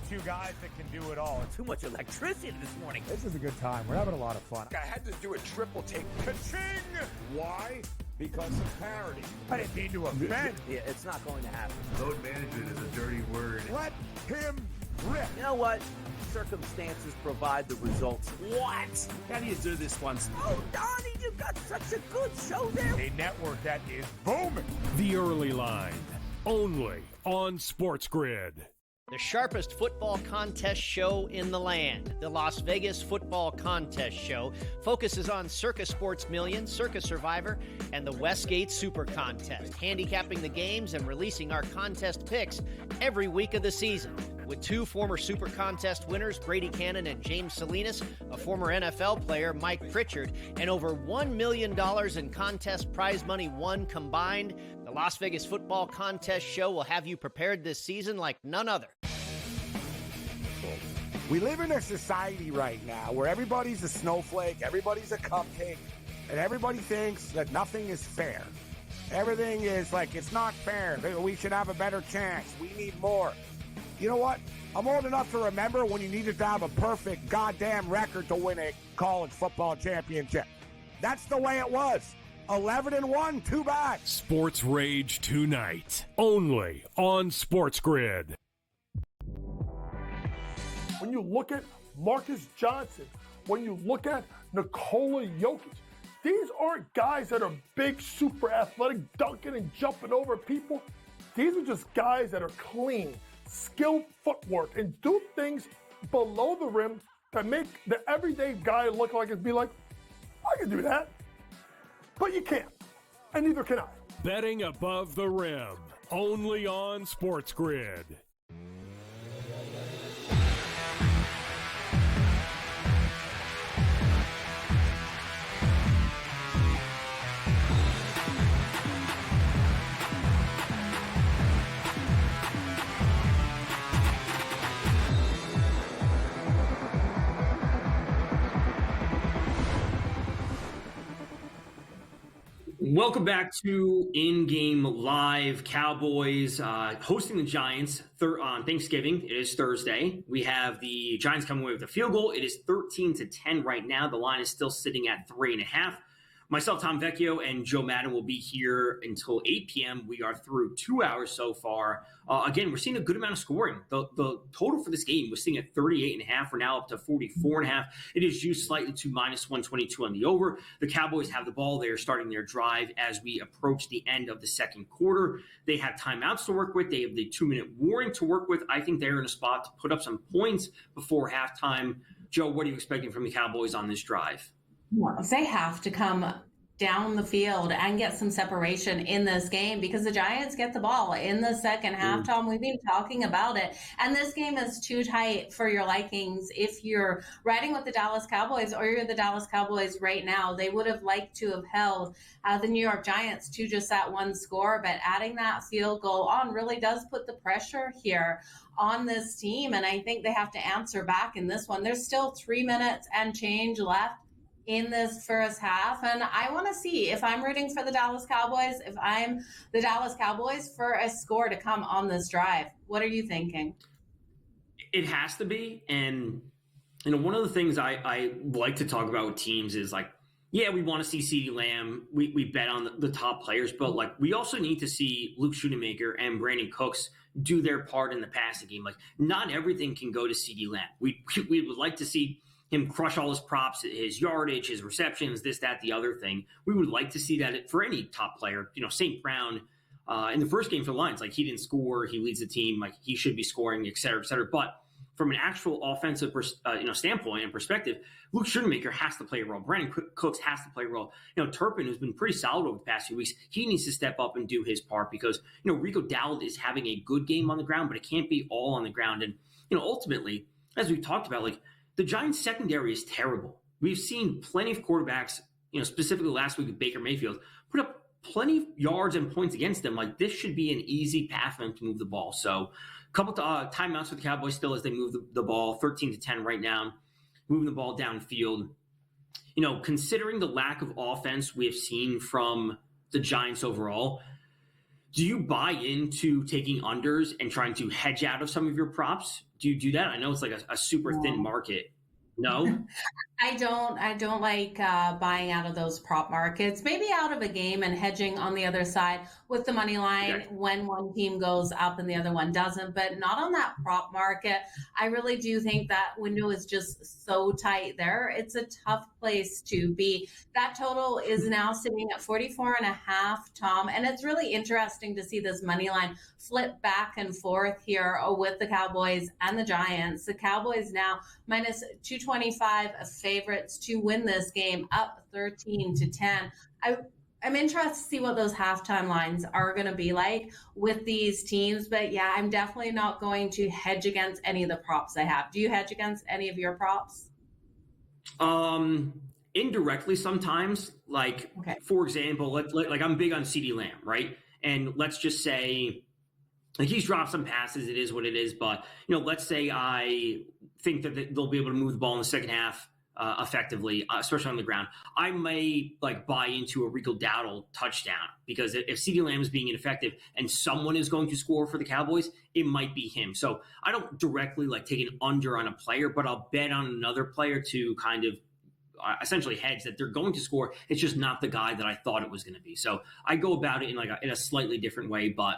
two guys that can do it all. Too much electricity this morning. This is a good time. We're having a lot of fun. I had to do a triple take. Ka-ching! Why? Because of parity. I didn't mean to offend. Yeah, it's not going to happen. Load management is a dirty word. Let him rip. You know what? Circumstances provide the results. What? How do you do this once? Oh, Donnie, you've got such a good show there. A network that is booming. The Early Line, only on SportsGrid. The sharpest football contest show in the land, the Las Vegas Football Contest Show, focuses on Circa Sports Million, Circa Survivor, and the Westgate Super Contest, handicapping the games and releasing our contest picks every week of the season. With two former Super Contest winners, Brady Cannon and James Salinas, a former NFL player, Mike Pritchard, and over $1 million in contest prize money won combined, the Las Vegas Football Contest Show will have you prepared this season like none other. We live in a society right now where everybody's a snowflake, everybody's a cupcake, and everybody thinks that nothing is fair. Everything is like, it's not fair. We should have a better chance. We need more. You know what? I'm old enough to remember when you needed to have a perfect goddamn record to win a college football championship. That's the way it was. 11-1, too bad. Sports Rage tonight, only on SportsGrid. When you look at Marcus Johnson, when you look at Nikola Jokic, these aren't guys that are big, super athletic, dunking and jumping over people. These are just guys that are clean, skilled footwork, and do things below the rim that make the everyday guy look like it'd be like, I can do that. But you can't, and neither can I. Betting above the rim, only on SportsGrid. Welcome back to In-Game Live. Cowboys hosting the Giants on Thanksgiving. It is Thursday. We have the Giants coming away with a field goal. It is 13-10 right now. The line is still sitting at 3.5. Myself, Tom Vecchio, and Joe Madden will be here until 8 p.m. We are through 2 hours so far. Again, we're seeing a good amount of scoring. The total for this game was sitting at 38.5. We're now up to 44.5. It is juiced slightly to -122 on the over. The Cowboys have the ball. They are starting their drive as we approach the end of the second quarter. They have timeouts to work with. They have the 2-minute warning to work with. I think they're in a spot to put up some points before halftime. Joe, what are you expecting from the Cowboys on this drive? They have to come down the field and get some separation in this game because the Giants get the ball in the second half. Tom, we've been talking about it. And this game is too tight for your likings. If you're riding with the Dallas Cowboys or you're the Dallas Cowboys right now, they would have liked to have held the New York Giants to just that one score. But adding that field goal on really does put the pressure here on this team. And I think they have to answer back in this one. There's still 3 minutes and change left in this first half. And I want to see if I'm rooting for the Dallas Cowboys, if I'm the Dallas Cowboys, for a score to come on this drive. What are you thinking? It has to be. And, you know, one of the things I like to talk about with teams is like, yeah, we want to see CeeDee Lamb. We bet on the top players, but like we also need to see Luke Schoonemaker and Brandon Cooks do their part in the passing game. Like not everything can go to CeeDee Lamb. We would like to see him crush all his props, his yardage, his receptions, this, that, the other thing. We would like to see that for any top player. You know, St. Brown in the first game for the Lions, like he didn't score, he leads the team, like he should be scoring, et cetera, et cetera. But from an actual offensive standpoint and perspective, Luke Schoonemaker has to play a role. Brandon Cooks has to play a role. You know, Turpin, who's been pretty solid over the past few weeks, he needs to step up and do his part because, you know, Rico Dowd is having a good game on the ground, but it can't be all on the ground. And, you know, ultimately, as we've talked about, like, the Giants' secondary is terrible. We've seen plenty of quarterbacks, you know, specifically last week with Baker Mayfield, put up plenty of yards and points against them. Like, this should be an easy path for them to move the ball. So, a couple timeouts for the Cowboys still as they move the ball, 13-10 right now, moving the ball downfield. You know, considering the lack of offense we have seen from the Giants overall, Do you buy into taking unders and trying to hedge out of some of your props? Do you do that? I know it's like a super thin market. No? I don't like buying out of those prop markets. Maybe out of a game and hedging on the other side with the money line when one team goes up and the other one doesn't, but not on that prop market. I really do think that window is just so tight there. It's a tough place to be. That total is now sitting at 44.5, Tom, and it's really interesting to see this money line flip back and forth here with the Cowboys and the Giants. The Cowboys now minus 225 favorites to win this game, up 13-10. I'm interested to see what those halftime lines are going to be like with these teams. But yeah, I'm definitely not going to hedge against any of the props I have. Do you hedge against any of your props? Indirectly sometimes. Like, for example, like I'm big on CeeDee Lamb, right? And let's just say, like, he's dropped some passes. It is what it is. But, let's say I think that they'll be able to move the ball in the second half effectively, especially on the ground. I may buy into a Rico Dowdle touchdown, because if CeeDee Lamb is being ineffective and someone is going to score for the Cowboys, it might be him. So I don't directly take an under on a player, but I'll bet on another player to kind of essentially hedge that they're going to score. It's just not the guy that I thought it was going to be. So I go about it in a slightly different way, but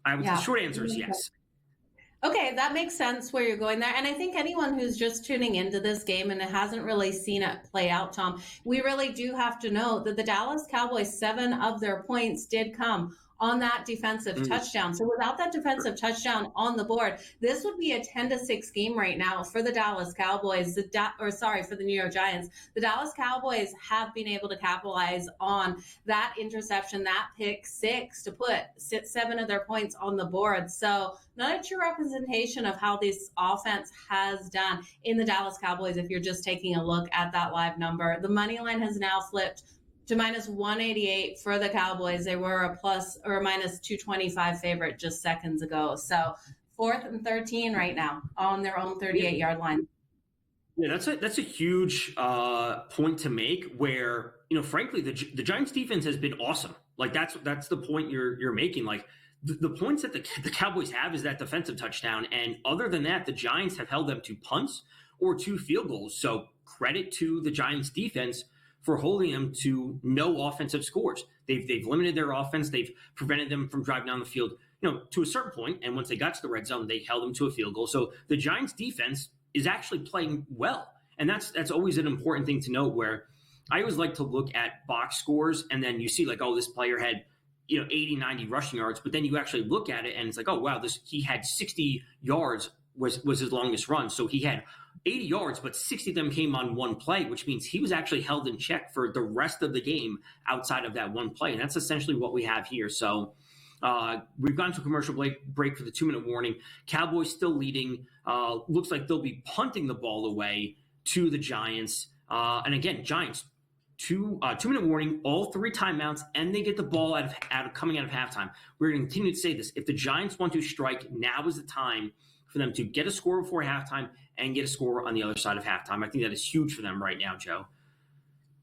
the short answer is yes. Okay, that makes sense where you're going there. And I think anyone who's just tuning into this game and hasn't really seen it play out, Tom, we really do have to know that the Dallas Cowboys, 7 of their points did come on that defensive touchdown. So without that defensive touchdown on the board, this would be a 10-6 game right now for the Dallas Cowboys, for the New York Giants. The Dallas Cowboys have been able to capitalize on that interception, that pick six, to put 7 of their points on the board. So not a true representation of how this offense has done in the Dallas Cowboys if you're just taking a look at that live number. The money line has now flipped to minus 188 for the Cowboys. They were a plus or a minus 225 favorite just seconds ago. So 4th and 13 right now on their own 38-yard line. Yeah, that's a huge point to make, where, frankly, the Giants defense has been awesome. That's the point you're making. The points that the Cowboys have is that defensive touchdown. And other than that, the Giants have held them to punts or 2 field goals. So credit to the Giants defense for holding them to no offensive scores. They've limited their offense. They've prevented them from driving down the field, to a certain point. And once they got to the red zone, they held them to a field goal. So the Giants defense is actually playing well. And that's always an important thing to note, where I always like to look at box scores, and then you see this player had 80, 90 rushing yards, but then you actually look at it and it's oh wow, he had 60 yards was his longest run. So he had 80 yards, but 60 of them came on one play, which means he was actually held in check for the rest of the game outside of that one play. And that's essentially what we have here. So we've gone to a commercial break for the 2-minute warning. Cowboys still leading. Looks like they'll be punting the ball away to the Giants. And again, Giants, 2-minute warning, all 3 timeouts, and they get the ball coming out of halftime. We're going to continue to say this. If the Giants want to strike, now is the time for them to get a score before halftime and get a score on the other side of halftime. I think that is huge for them right now, Joe.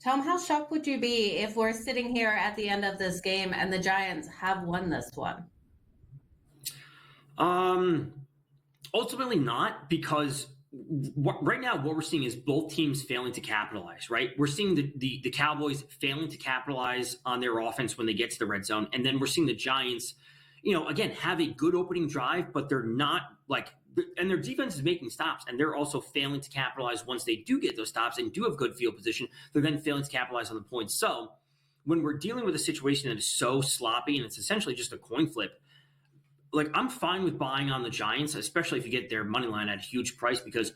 Tom, how shocked would you be if we're sitting here at the end of this game and the Giants have won this one? Ultimately not, because right now what we're seeing is both teams failing to capitalize, right? We're seeing the Cowboys failing to capitalize on their offense when they get to the red zone. And then we're seeing the Giants, again, have a good opening drive, but they're not and their defense is making stops, and they're also failing to capitalize once they do get those stops and do have good field position. They're then failing to capitalize on the points. So when we're dealing with a situation that is so sloppy and it's essentially just a coin flip, I'm fine with buying on the Giants, especially if you get their money line at a huge price, because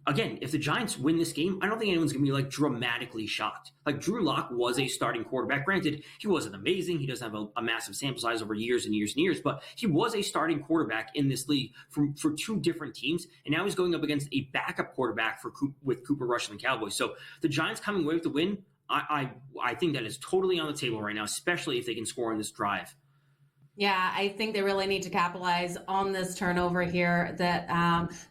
again, if the Giants win this game, I don't think anyone's going to be dramatically shocked. Drew Lock was a starting quarterback. Granted, he wasn't amazing. He doesn't have a massive sample size over years and years and years, but he was a starting quarterback in this league for 2 different teams. And now he's going up against a backup quarterback with Cooper Rush and the Cowboys. So the Giants coming away with the win, I think that is totally on the table right now, especially if they can score on this drive. Yeah, I think they really need to capitalize on this turnover here that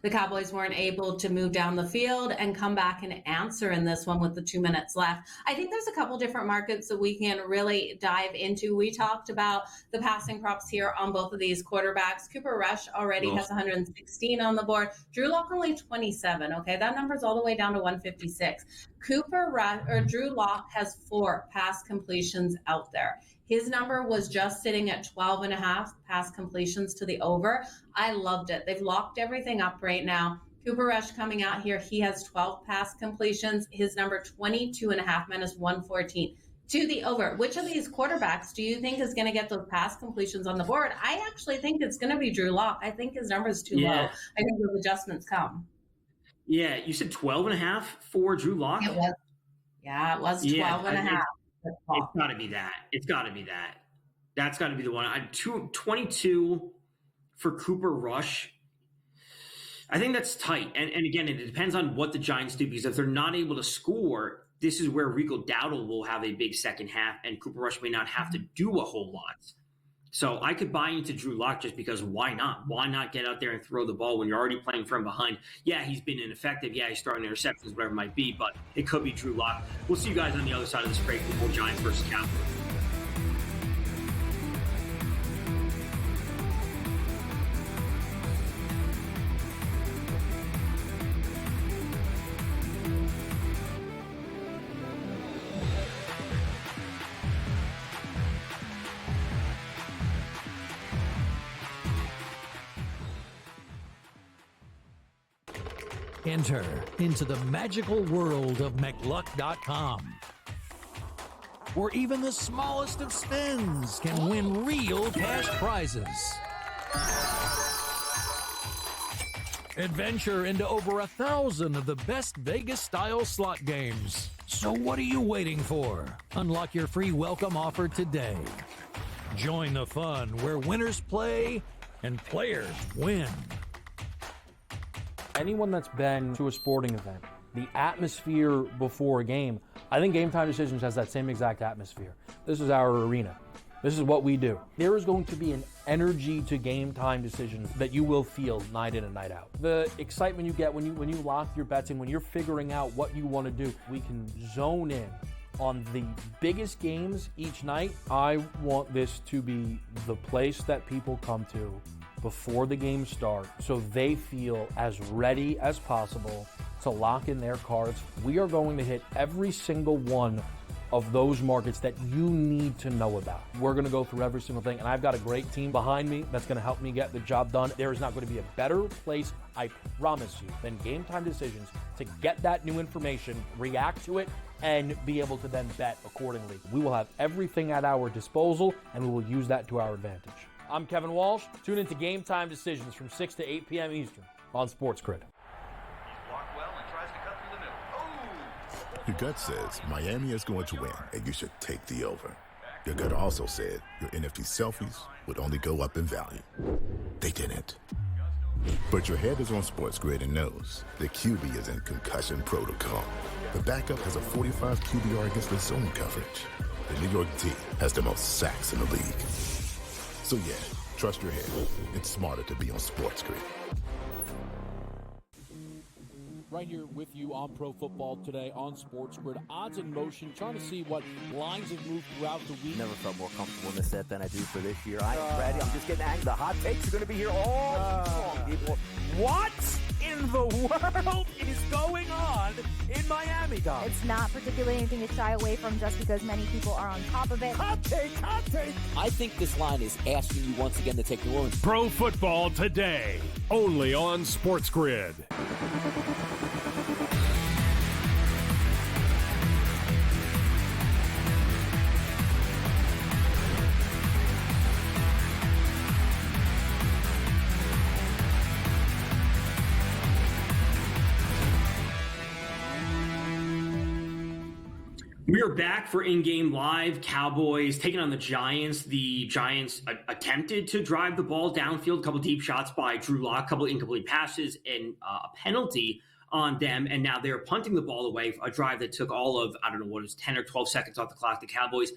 the Cowboys weren't able to move down the field and come back and answer in this one with the 2 minutes left. I think there's a couple different markets that we can really dive into. We talked about the passing props here on both of these quarterbacks. Cooper Rush already has 116 on the board. Drew Lock only 27. Okay, that number's all the way down to 156. Drew Lock has 4 pass completions out there. His number was just sitting at 12 and a half pass completions to the over. I loved it. They've locked everything up right now. Cooper Rush coming out here, he has 12 pass completions. His number 22 and a half, minus 114 to the over. Which of these quarterbacks do you think is going to get those pass completions on the board? I actually think it's going to be Drew Lock. I think his number is too low. I think those adjustments come. Yeah, you said 12 and a half for Drew Lock? It was. Yeah, it was 12 and a half. It's got to be that. It's got to be that. That's got to be the one. 22 for Cooper Rush. I think that's tight. And again, it depends on what the Giants do, because if they're not able to score, this is where Rico Dowdle will have a big second half, and Cooper Rush may not have to do a whole lot. So I could buy into Drew Lock just because why not? Why not get out there and throw the ball when you're already playing from behind? Yeah, he's been ineffective. Yeah, he's throwing interceptions, whatever it might be, but it could be Drew Lock. We'll see you guys on the other side of this break with more Giants versus Cowboys. Enter into the magical world of McLuck.com, where even the smallest of spins can win real cash prizes. Adventure into over 1,000 of the best Vegas-style slot games. So what are you waiting for? Unlock your free welcome offer today. Join the fun where winners play and players win. Anyone that's been to a sporting event, the atmosphere before a game, I think Game Time Decisions has that same exact atmosphere. This is our arena. This is what we do. There is going to be an energy to Game Time Decisions that you will feel night in and night out. The excitement you get when you lock your bets in, when you're figuring out what you want to do, we can zone in on the biggest games each night. I want this to be the place that people come to before the game starts, so they feel as ready as possible to lock in their cards. We are going to hit every single one of those markets that you need to know about. We're going to go through every single thing, and I've got a great team behind me that's going to help me get the job done. There is not going to be a better place, I promise you, than Game Time Decisions to get that new information, react to it, and be able to then bet accordingly. We will have everything at our disposal, and we will use that to our advantage. I'm Kevin Walsh. Tune into Game Time Decisions from 6 to 8 p.m. Eastern on SportsGrid. Your gut says Miami is going to win, and you should take the over. Your gut also said your NFT selfies would only go up in value. They didn't. But your head is on SportsGrid and knows the QB is in concussion protocol. The backup has a 45 QBR against the zone coverage. The New York D has the most sacks in the league. So yeah, trust your head. It's smarter to be on SportsGrid. Right here with you on Pro Football Today on SportsGrid. Odds in motion, trying to see what lines have moved throughout the week. Never felt more comfortable in this set than I do for this year. I am ready. I'm just getting angry. The hot takes are going to be here all long, people. What in the world is going on in Miami, Dom? It's not particularly anything to shy away from just because many people are on top of it. Hot take, hot take. I think this line is asking you once again to take New Orleans. Pro Football Today, only on SportsGrid. We are back for in-game live. Cowboys taking on the Giants. The Giants attempted to drive the ball downfield, a couple deep shots by Drew Lock, a couple incomplete passes, and a penalty on them, and now they're punting the ball away, a drive that took all of, I don't know what it was, 10 or 12 seconds off the clock. The Cowboys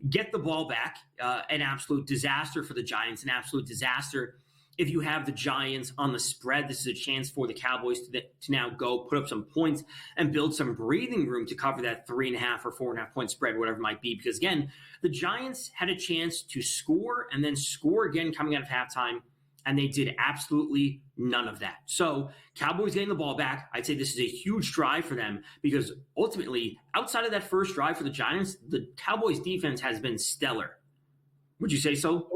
get the ball back. An absolute disaster for the Giants, an absolute disaster if you have the Giants on the spread. This is a chance for the Cowboys to now go put up some points and build some breathing room to cover that 3.5 or 4.5 point spread, whatever it might be. Because again, the Giants had a chance to score and then score again coming out of halftime, and they did absolutely none of that. So Cowboys getting the ball back, I'd say this is a huge drive for them because ultimately, outside of that first drive for the Giants, the Cowboys defense has been stellar. Would you say so?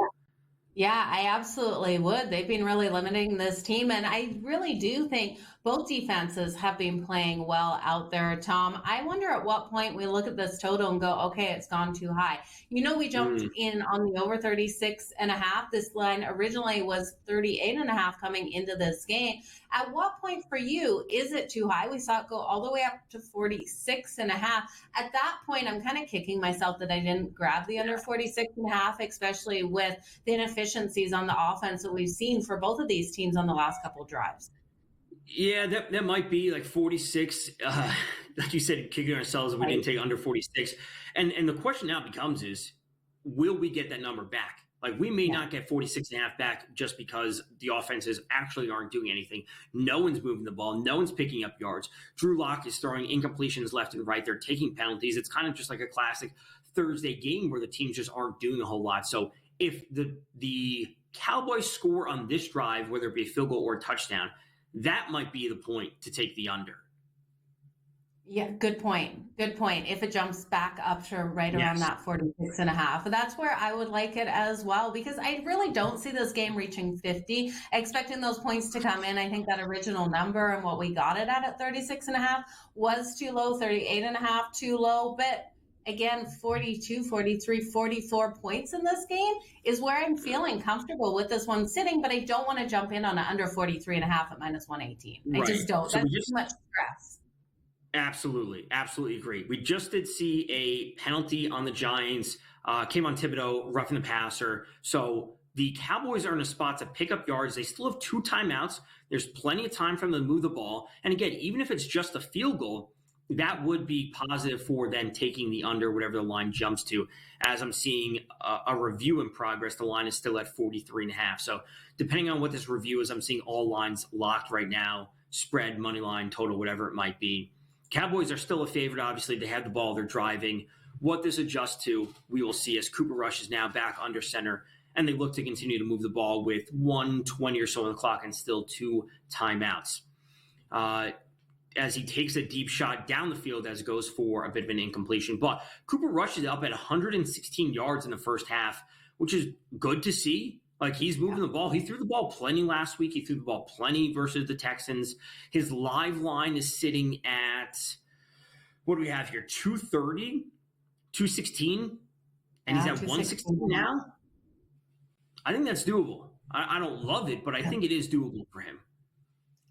Yeah, I absolutely would. They've been really limiting this team. And I really do think both defenses have been playing well out there, Tom. I wonder at what point we look at this total and go, okay, it's gone too high. You know, we jumped in on the over 36.5. This line originally was 38.5 coming into this game. At what point for you is it too high? We saw it go all the way up to 46.5. At that point, I'm kind of kicking myself that I didn't grab the under 46.5, especially with the inefficiencies on the offense that we've seen for both of these teams on the last couple drives. Yeah, that might be like 46. Like you said, kicking ourselves if we didn't take under 46. And the question now becomes is, will we get that number back? Like, we may not get 46.5 back just because the offenses actually aren't doing anything. No one's moving the ball. No one's picking up yards. Drew Lock is throwing incompletions left and right. They're taking penalties. It's kind of just like a classic Thursday game where the teams just aren't doing a whole lot. So if the Cowboys score on this drive, whether it be a field goal or a touchdown, that might be the point to take the under. Yeah, good point. Good point. If it jumps back up to right around that 46.5, that's where I would like it as well, because I really don't see this game reaching 50. Expecting those points to come in, I think that original number and what we got it at 36.5 was too low, 38.5 too low. But again, 42, 43, 44 points in this game is where I'm feeling comfortable with this one sitting, but I don't want to jump in on an under 43.5 at minus 118. I just don't. So That's too much stress. Absolutely. Absolutely agree. We just did see a penalty on the Giants, came on Thibodeau, roughing the passer. So the Cowboys are in a spot to pick up yards. They still have 2 timeouts. There's plenty of time for them to move the ball. And again, even if it's just a field goal, that would be positive for them taking the under, whatever the line jumps to. As I'm seeing a review in progress, the line is still at 43.5. So depending on what this review is, I'm seeing all lines locked right now, spread, money line, total, whatever it might be. Cowboys are still a favorite. Obviously, they have the ball. They're driving. What this adjusts to, we will see as Cooper Rush is now back under center, and they look to continue to move the ball with 1:20 or so on the clock and still 2 timeouts. As he takes a deep shot down the field as it goes for a bit of an incompletion. But Cooper Rush is up at 116 yards in the first half, which is good to see. Like, he's moving the ball. He threw the ball plenty last week. He threw the ball plenty versus the Texans. His live line is sitting at, what do we have here? 230, 216, and he's at 116 now. I think that's doable. I don't love it, but I think it is doable for him.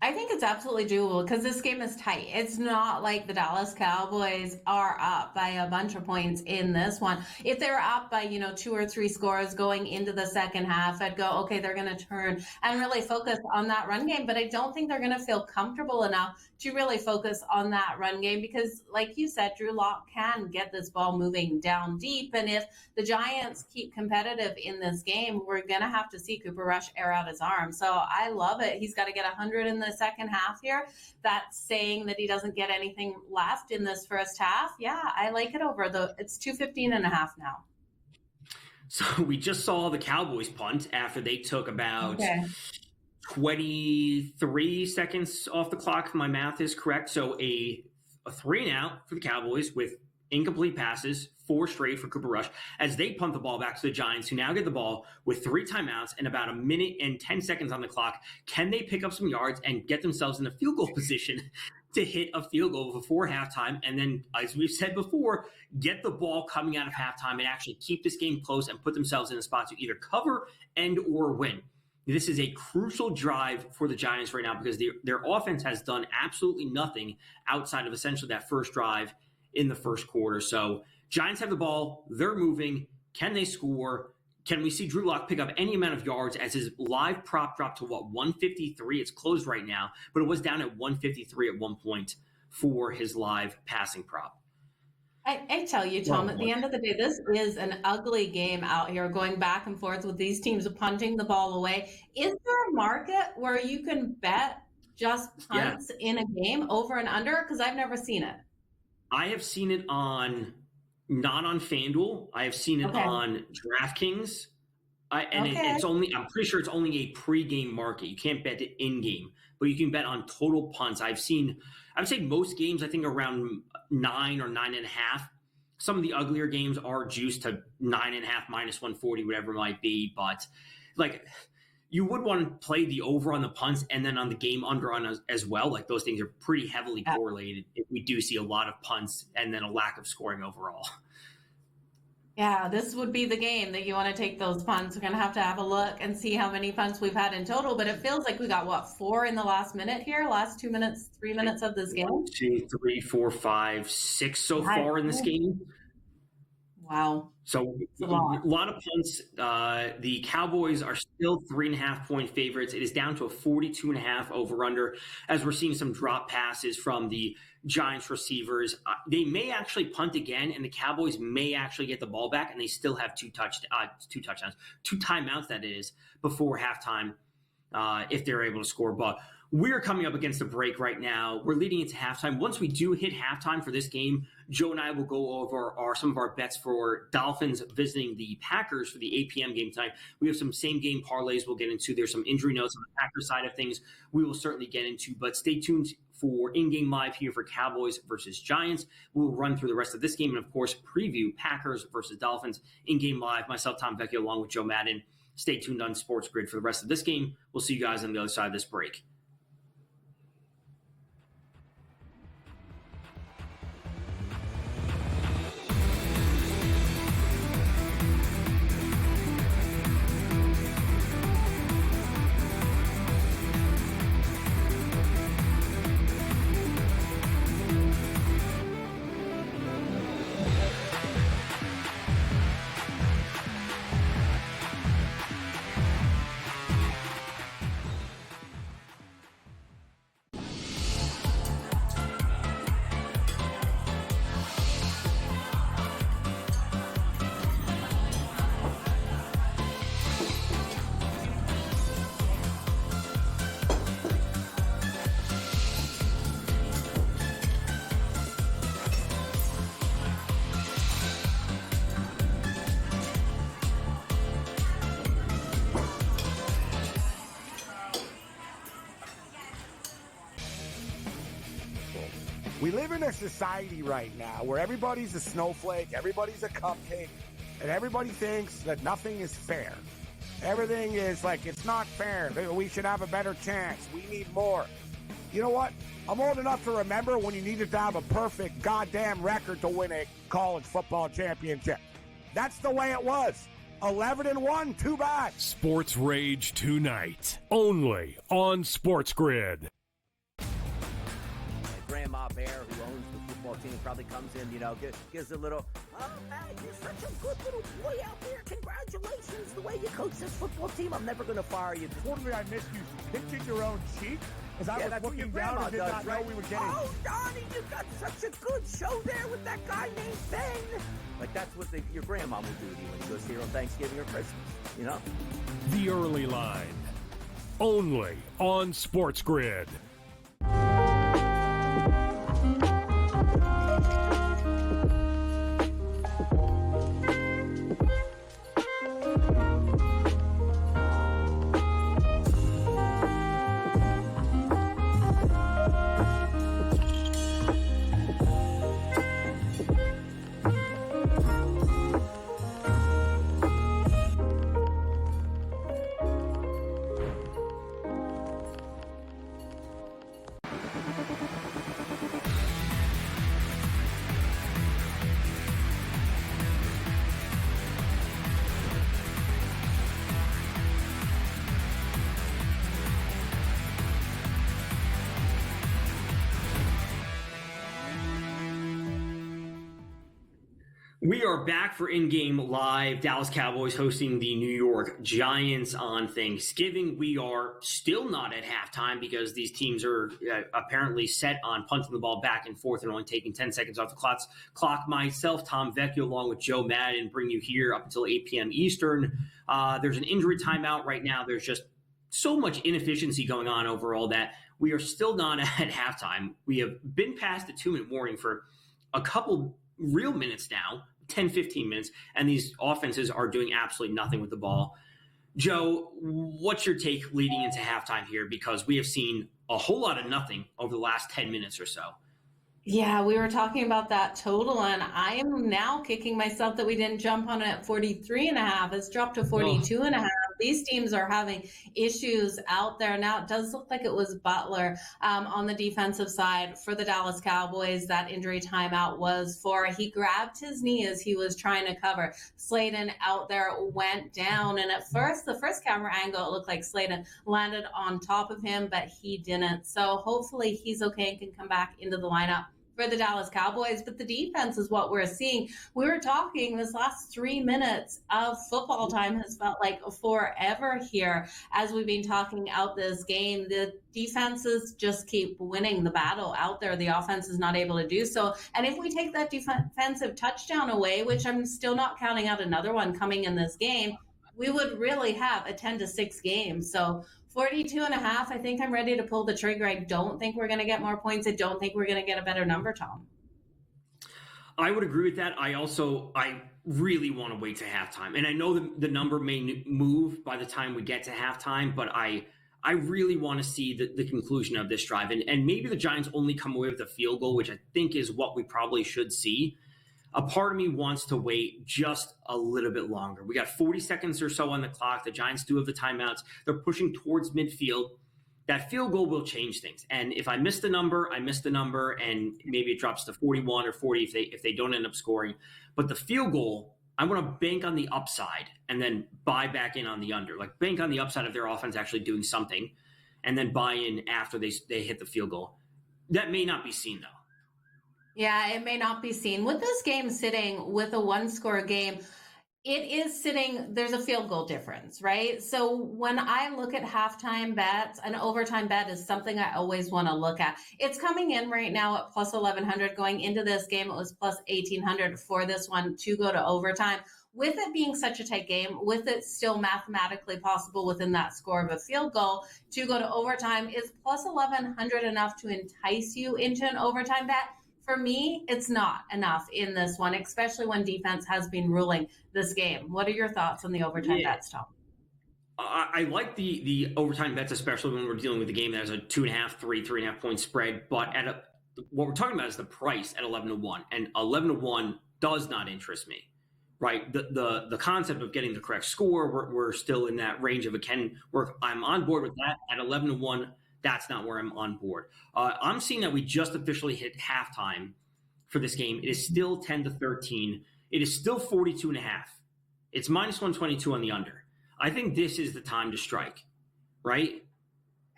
I think it's absolutely doable because this game is tight. It's not like the Dallas Cowboys are up by a bunch of points in this one. If they were up by, 2 or 3 scores going into the second half, I'd go, okay, they're going to turn and really focus on that run game. But I don't think they're going to feel comfortable enough to really focus on that run game because, like you said, Drew Lock can get this ball moving down deep. And if the Giants keep competitive in this game, we're going to have to see Cooper Rush air out his arm. So I love it. He's got to get 100 in the second half here. That's saying that he doesn't get anything left in this first half. Yeah, I like it over. It's 215.5 now. So we just saw the Cowboys punt after they took about 23 seconds off the clock, if my math is correct. So a 3-and-out for the Cowboys with incomplete passes, 4 straight for Cooper Rush, as they punt the ball back to the Giants, who now get the ball with 3 timeouts and about 1 minute and 10 seconds on the clock. Can they pick up some yards and get themselves in a field goal position to hit a field goal before halftime? And then, as we've said before, get the ball coming out of halftime and actually keep this game close and put themselves in a spot to either cover and or win. This is a crucial drive for the Giants right now because their offense has done absolutely nothing outside of essentially that first drive in the first quarter. So Giants have the ball. They're moving. Can they score? can we see Drew Lock pick up any amount of yards as his live prop dropped to 153? It's closed right now, but it was down at 153 at one point for his live passing prop. I tell you, Tom, at the end of the day, this is an ugly game out here, going back and forth with these teams punting the ball away. Is there a market where you can bet just punts in a game over and under? Because I've never seen it. I have seen it not on FanDuel. I have seen it on DraftKings. It's only, I'm pretty sure it's only a pre-game market. You can't bet it in-game, but you can bet on total punts. I would say most games, I think around 9 or 9.5. Some of the uglier games are juiced to 9.5, minus 140, whatever it might be. But like, you would want to play the over on the punts and then on the game under on as well. Like, those things are pretty heavily correlated if we do see a lot of punts and then a lack of scoring overall. Yeah, this would be the game that you want to take those punts. We're going to have a look and see how many punts we've had in total. But it feels like we got, 4 in the last minute here? Last 2 minutes, 3 minutes of this game? 1, 2, 3, 4, 5, 6 so far in this game. Wow. So a lot of punts. The Cowboys are still 3.5-point favorites. It is down to a 42.5 over-under as we're seeing some drop passes from the Giants receivers. They may actually punt again, and the Cowboys may actually get the ball back, and they still have two timeouts, that is, before halftime if they're able to score. But we're coming up against a break right now. We're leading into halftime. Once we do hit halftime for this game, Joe and I will go over some of our bets for Dolphins visiting the Packers for the 8 p.m. game tonight. We have some same-game parlays we'll get into. There's some injury notes on the Packers side of things we will certainly get into, but stay tuned for in-game live here for Cowboys versus Giants. We'll run through the rest of this game and, of course, preview Packers versus Dolphins in-game live. Myself, Tom Vecchio, along with Joe Madden. Stay tuned on SportsGrid for the rest of this game. We'll see you guys on the other side of this break. We live in a society right now where everybody's a snowflake, everybody's a cupcake, and everybody thinks that nothing is fair. Everything is like, it's not fair. We should have a better chance. We need more. You know what? I'm old enough to remember when you needed to have a perfect goddamn record to win a college football championship. That's the way it was. 11-1, too bad. Sports Rage tonight, only on SportsGrid. Grandma Bear, who owns the football team, probably comes in, gives a little, oh, man, you're such a good little boy out there. Congratulations, the way you coach this football team. I'm never going to fire you. Totally, I missed you pinching your own cheek as I was looking down and did not know we were getting. Oh, Donnie, you got such a good show there with that guy named Ben. Like, that's what your grandma would do to you when you go see her on Thanksgiving or Christmas, The Early Line, only on SportsGrid. We are back for In-Game Live. Dallas Cowboys hosting the New York Giants on Thanksgiving. We are still not at halftime because these teams are apparently set on punting the ball back and forth and only taking 10 seconds off the clock. Myself, Tom Vecchio, along with Joe Madden, bring you here up until 8 p.m. Eastern. There's an injury timeout right now. There's just so much inefficiency going on overall that we are still not at halftime. We have been past the 2-minute warning for a couple real minutes now, 10, 15 minutes, and these offenses are doing absolutely nothing with the ball. Joe, what's your take leading into halftime here? Because we have seen a whole lot of nothing over the last 10 minutes or so. Yeah, we were talking about that total, and I am now kicking myself that we didn't jump on it at 43.5. It's dropped to 42.5. These teams are having issues out there. Now, it does look like it was Butler on the defensive side for the Dallas Cowboys. That injury timeout was for. He grabbed his knee as he was trying to cover. Slayton out there went down, and at first, the first camera angle, it looked like Slayton landed on top of him, but he didn't. So hopefully he's okay and can come back into the lineup for the Dallas Cowboys. But the defense is what we're seeing. We were talking this last 3 minutes of football time has felt like forever here as we've been talking out this game. The defenses just keep winning the battle out there. The offense is not able to do so. And if we take that defensive touchdown away, which I'm still not counting out another one coming in this game, we would really have a 10-6 game. So 42.5, I think I'm ready to pull the trigger. I don't think we're going to get more points. I don't think we're going to get a better number, Tom. I would agree with that. I really want to wait to halftime. And I know the number may move by the time we get to halftime, but I really want to see the conclusion of this drive. And maybe the Giants only come away with a field goal, which I think is what we probably should see. A part of me wants to wait just a little bit longer. We got 40 seconds or so on the clock. The Giants do have the timeouts. They're pushing towards midfield. That field goal will change things. And if I miss the number, I miss the number, and maybe it drops to 41 or 40 if they don't end up scoring. But the field goal, I want to bank on the upside and then buy back in on the under. Like bank on the upside of their offense actually doing something, and then buy in after they hit the field goal. That may not be seen, though. Yeah, it may not be seen. With this game sitting with a one-score game, it is sitting, there's a field goal difference, right? So when I look at halftime bets, an overtime bet is something I always want to look at. It's coming in right now at plus 1,100. Going into this game, it was plus 1,800 for this one to go to overtime. With it being such a tight game, with it still mathematically possible within that score of a field goal to go to overtime, is plus 1,100 enough to entice you into an overtime bet? For me, it's not enough in this one, especially when defense has been ruling this game. What are your thoughts on the overtime bets, Tom? I like the overtime bets, especially when we're dealing with a game that has a 2.5, 3.5 point spread. But what we're talking about is the price at 11-1, and 11-1 does not interest me. Right, the concept of getting the correct score, we're still in that range of I'm on board with that. At 11-1. That's not where I'm on board. I'm seeing that we just officially hit halftime for this game. It is still 10-13. It is still 42.5. It's minus 122 on the under. I think this is the time to strike, right?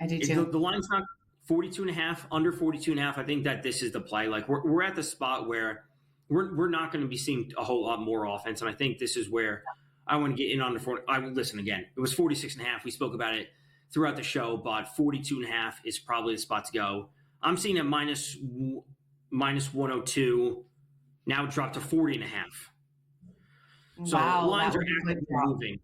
I do too. The line's not 42.5, under 42.5. I think that this is the play. Like we're at the spot where we're not going to be seeing a whole lot more offense, and I think this is where I want to get in on the 40. Listen again. It was 46.5. We spoke about it throughout the show, but 42.5 is probably the spot to go. I'm seeing a minus 102, now dropped to 40.5. So lines are actively moving.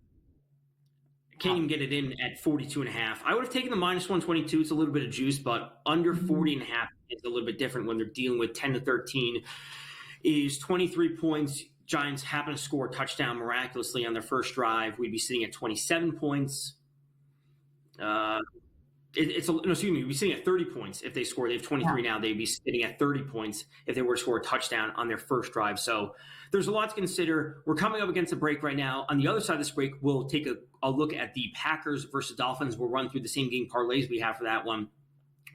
Can't even get it in at 42.5. I would have taken the minus 122. It's a little bit of juice, but under 40.5 is a little bit different when they're dealing with 10-13. Is 23 points. Giants happen to score a touchdown miraculously on their first drive. We'd be sitting at 27 points. We'd be sitting at 30 points if they score. They have 23 now. They'd be sitting at 30 points if they were to score a touchdown on their first drive. So there's a lot to consider. We're coming up against a break right now. On the other side of this break, we'll take a look at the Packers versus Dolphins. We'll run through the same game parlays we have for that one.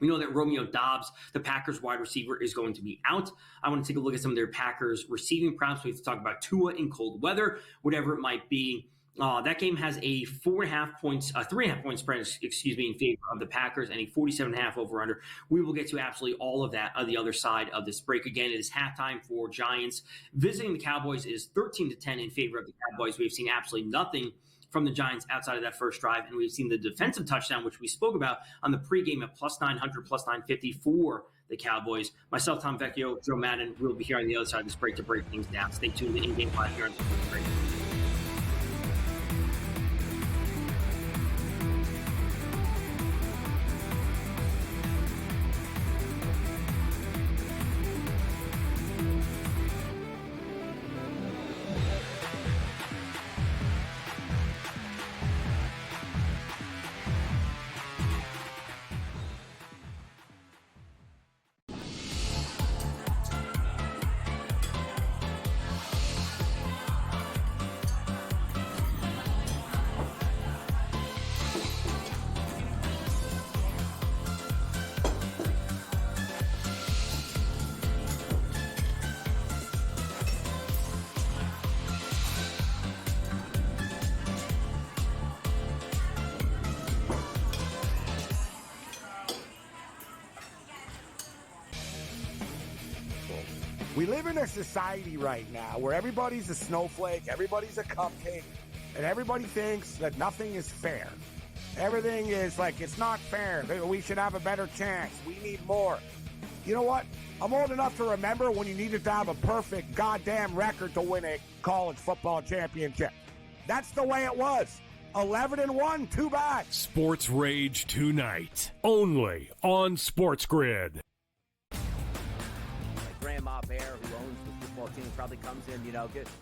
We know that Romeo Doubs, the Packers wide receiver, is going to be out. I want to take a look at some of their Packers receiving props. We have to talk about Tua in cold weather, whatever it might be. That game has a 3.5 point spread, in favor of the Packers, and a 47.5 over under. We will get to absolutely all of that on the other side of this break. Again, it is halftime for Giants visiting the Cowboys. It is 13-10 in favor of the Cowboys. We've seen absolutely nothing from the Giants outside of that first drive, and we've seen the defensive touchdown, which we spoke about on the pregame at plus 900, plus 950 for the Cowboys. Myself, Tom Vecchio, Joe Madden, will be here on the other side of this break to break things down. Stay tuned to In-Game Live here on SportsGrid. We live in a society right now where everybody's a snowflake, everybody's a cupcake, and everybody thinks that nothing is fair. Everything is like, it's not fair. We should have a better chance. We need more. You know what? I'm old enough to remember when you needed to have a perfect goddamn record to win a college football championship. That's the way it was. 11-1, too bad. Sports Rage tonight, only on SportsGrid. Grandma Bear, who owns the football team, probably comes in,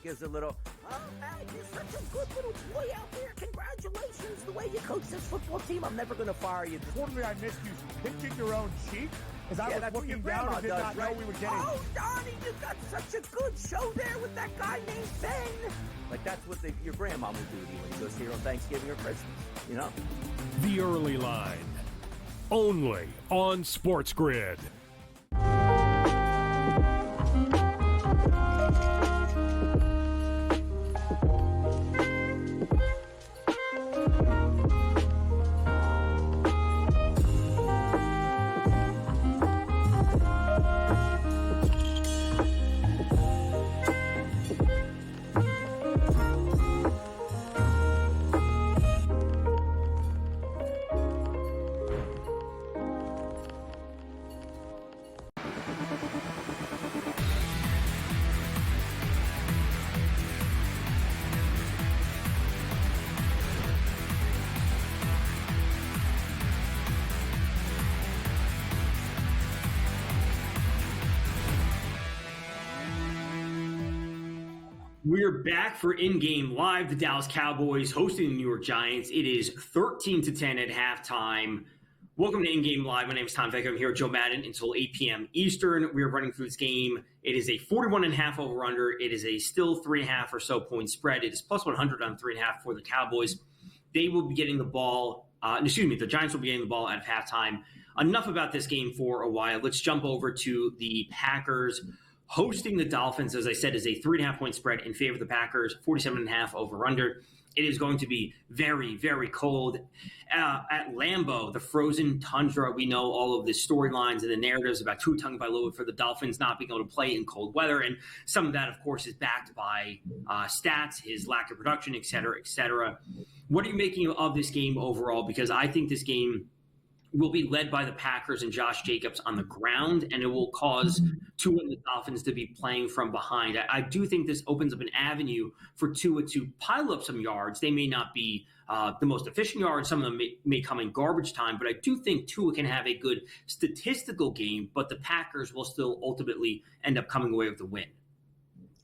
gives a little, oh, man, you're such a good little boy out there. Congratulations, the way you coach this football team. I'm never going to fire you. Fortunately, I missed you pinching your own cheek as I was looking down and did not know we were getting. Oh, Donnie, you got such a good show there with that guy named Ben. Like, that's what your grandma would do to you when you go see her on Thanksgiving or Christmas, The Early Line, only on SportsGrid. We're back for In-Game Live. The Dallas Cowboys hosting the New York Giants. It is 13-10 at halftime. Welcome to In-Game Live. My name is Tom Vecchio. I'm here with Joe Madden until 8 p.m. Eastern. We are running through this game. It is a 41.5 over-under. It is a still 3.5 or so point spread. It is plus 100 on 3.5 for the Cowboys. They will be getting the ball. The Giants will be getting the ball at halftime. Enough about this game for a while. Let's jump over to the Packers hosting the Dolphins. As I said, is a 3.5 point spread in favor of the Packers, 47.5 over under. It is going to be very, very cold at Lambeau, the frozen tundra. We know all of the storylines and the narratives about Tua Tagovailoa for the Dolphins not being able to play in cold weather. And some of that, of course, is backed by stats, his lack of production, et cetera, et cetera. What are you making of this game overall? Because I think this game will be led by the Packers and Josh Jacobs on the ground, and it will cause Tua and the Dolphins to be playing from behind. I do think this opens up an avenue for Tua to pile up some yards. They may not be the most efficient yards. Some of them may come in garbage time, but I do think Tua can have a good statistical game, but the Packers will still ultimately end up coming away with the win.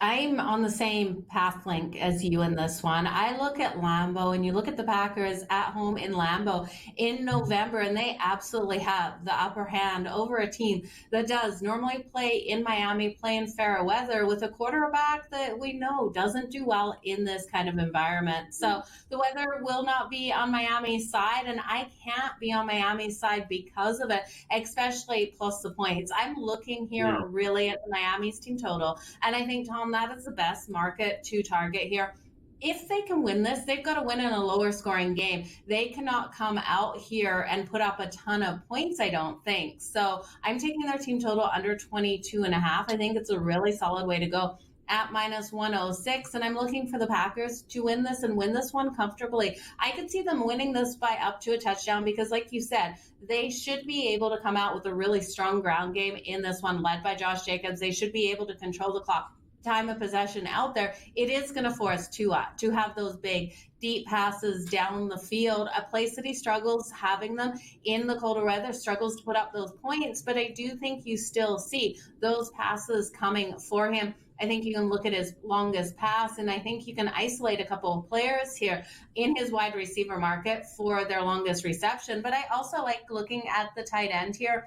I'm on the same path link as you in this one. I look at Lambeau and you look at the Packers at home in Lambeau in November, and they absolutely have the upper hand over a team that does normally play in Miami, play in fair weather with a quarterback that we know doesn't do well in this kind of environment. So the weather will not be on Miami's side, and I can't be on Miami's side because of it, especially plus the points. I'm looking here really at the Miami's team total, and I think, Tom, that is the best market to target here. if they can win this, they've got to win in a lower scoring game. They cannot come out here and put up a ton of points, I don't think. So I'm taking their team total under 22.5. I think it's a really solid way to go at minus 106. And I'm looking for the Packers to win this and win this one comfortably. I could see them winning this by up to a touchdown because, like you said, they should be able to come out with a really strong ground game in this one, led by Josh Jacobs. They should be able to control the clock. Time of possession out there, it is going to force Tua to have those big, deep passes down the field, a place that he struggles having them in the colder weather, struggles to put up those points. But I do think you still see those passes coming for him. I think you can look at his longest pass, and I think you can isolate a couple of players here in his wide receiver market for their longest reception. But I also like looking at the tight end here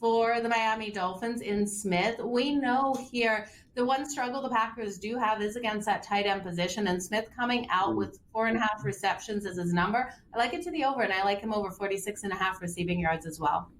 for the Miami Dolphins in Smith. We know here the one struggle the Packers do have is against that tight end position, and Smith coming out with 4.5 receptions as his number. I like it to the over, and I like him over 46.5 receiving yards as well.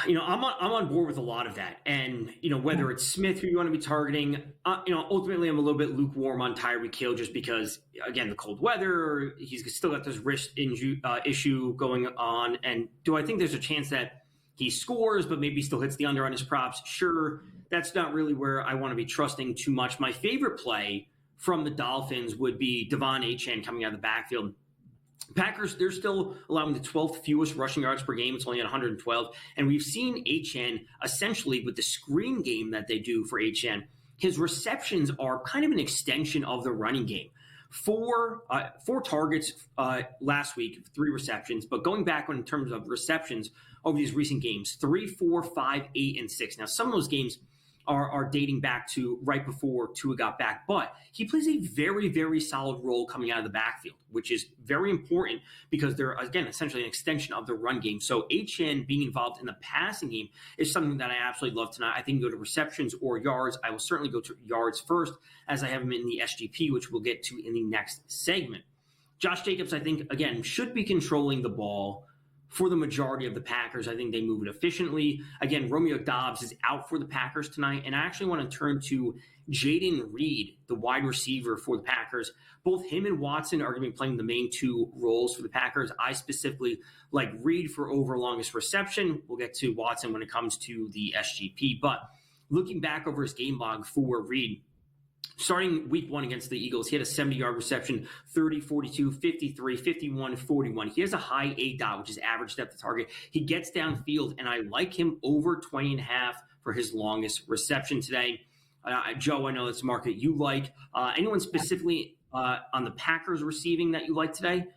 I'm on board with a lot of that. And, whether it's Smith who you want to be targeting, ultimately I'm a little bit lukewarm on Tyreek Hill just because, again, the cold weather, he's still got this wrist issue going on. And do I think there's a chance that he scores, but maybe still hits the under on his props? Sure. That's not really where I want to be trusting too much. My favorite play from the Dolphins would be Devon Achane coming out of the backfield. Packers, they're still allowing the 12th fewest rushing yards per game. It's only at 112. And we've seen Achane essentially with the screen game that they do for Achane, his receptions are kind of an extension of the running game. Four targets last week, 3 receptions. But going back in terms of receptions over these recent games, 3, 4, 5, 8, and 6. Now, some of those games are dating back to right before Tua got back, but he plays a very, very solid role coming out of the backfield, which is very important because they're, again, essentially an extension of the run game. So HN being involved in the passing game is something that I absolutely love tonight. I think go to receptions or yards. I will certainly go to yards first as I have him in the SGP, which we'll get to in the next segment. Josh Jacobs, I think, again, should be controlling the ball for the majority of the Packers. I think they move it efficiently. Again, Romeo Doubs is out for the Packers tonight, and I actually want to turn to Jaden Reed, the wide receiver for the Packers. Both him and Watson are going to be playing the main 2 roles for the Packers. I specifically like Reed for over longest reception. We'll get to Watson when it comes to the SGP, but looking back over his game log for Reed, starting week 1 against the Eagles, he had a 70-yard reception, 30, 42, 53, 51, 41. He has a high ADOT, which is average depth of target. He gets downfield, and I like him over 20.5 for his longest reception today. Joe, I know that's a market you like. Anyone specifically on the Packers receiving that you like today?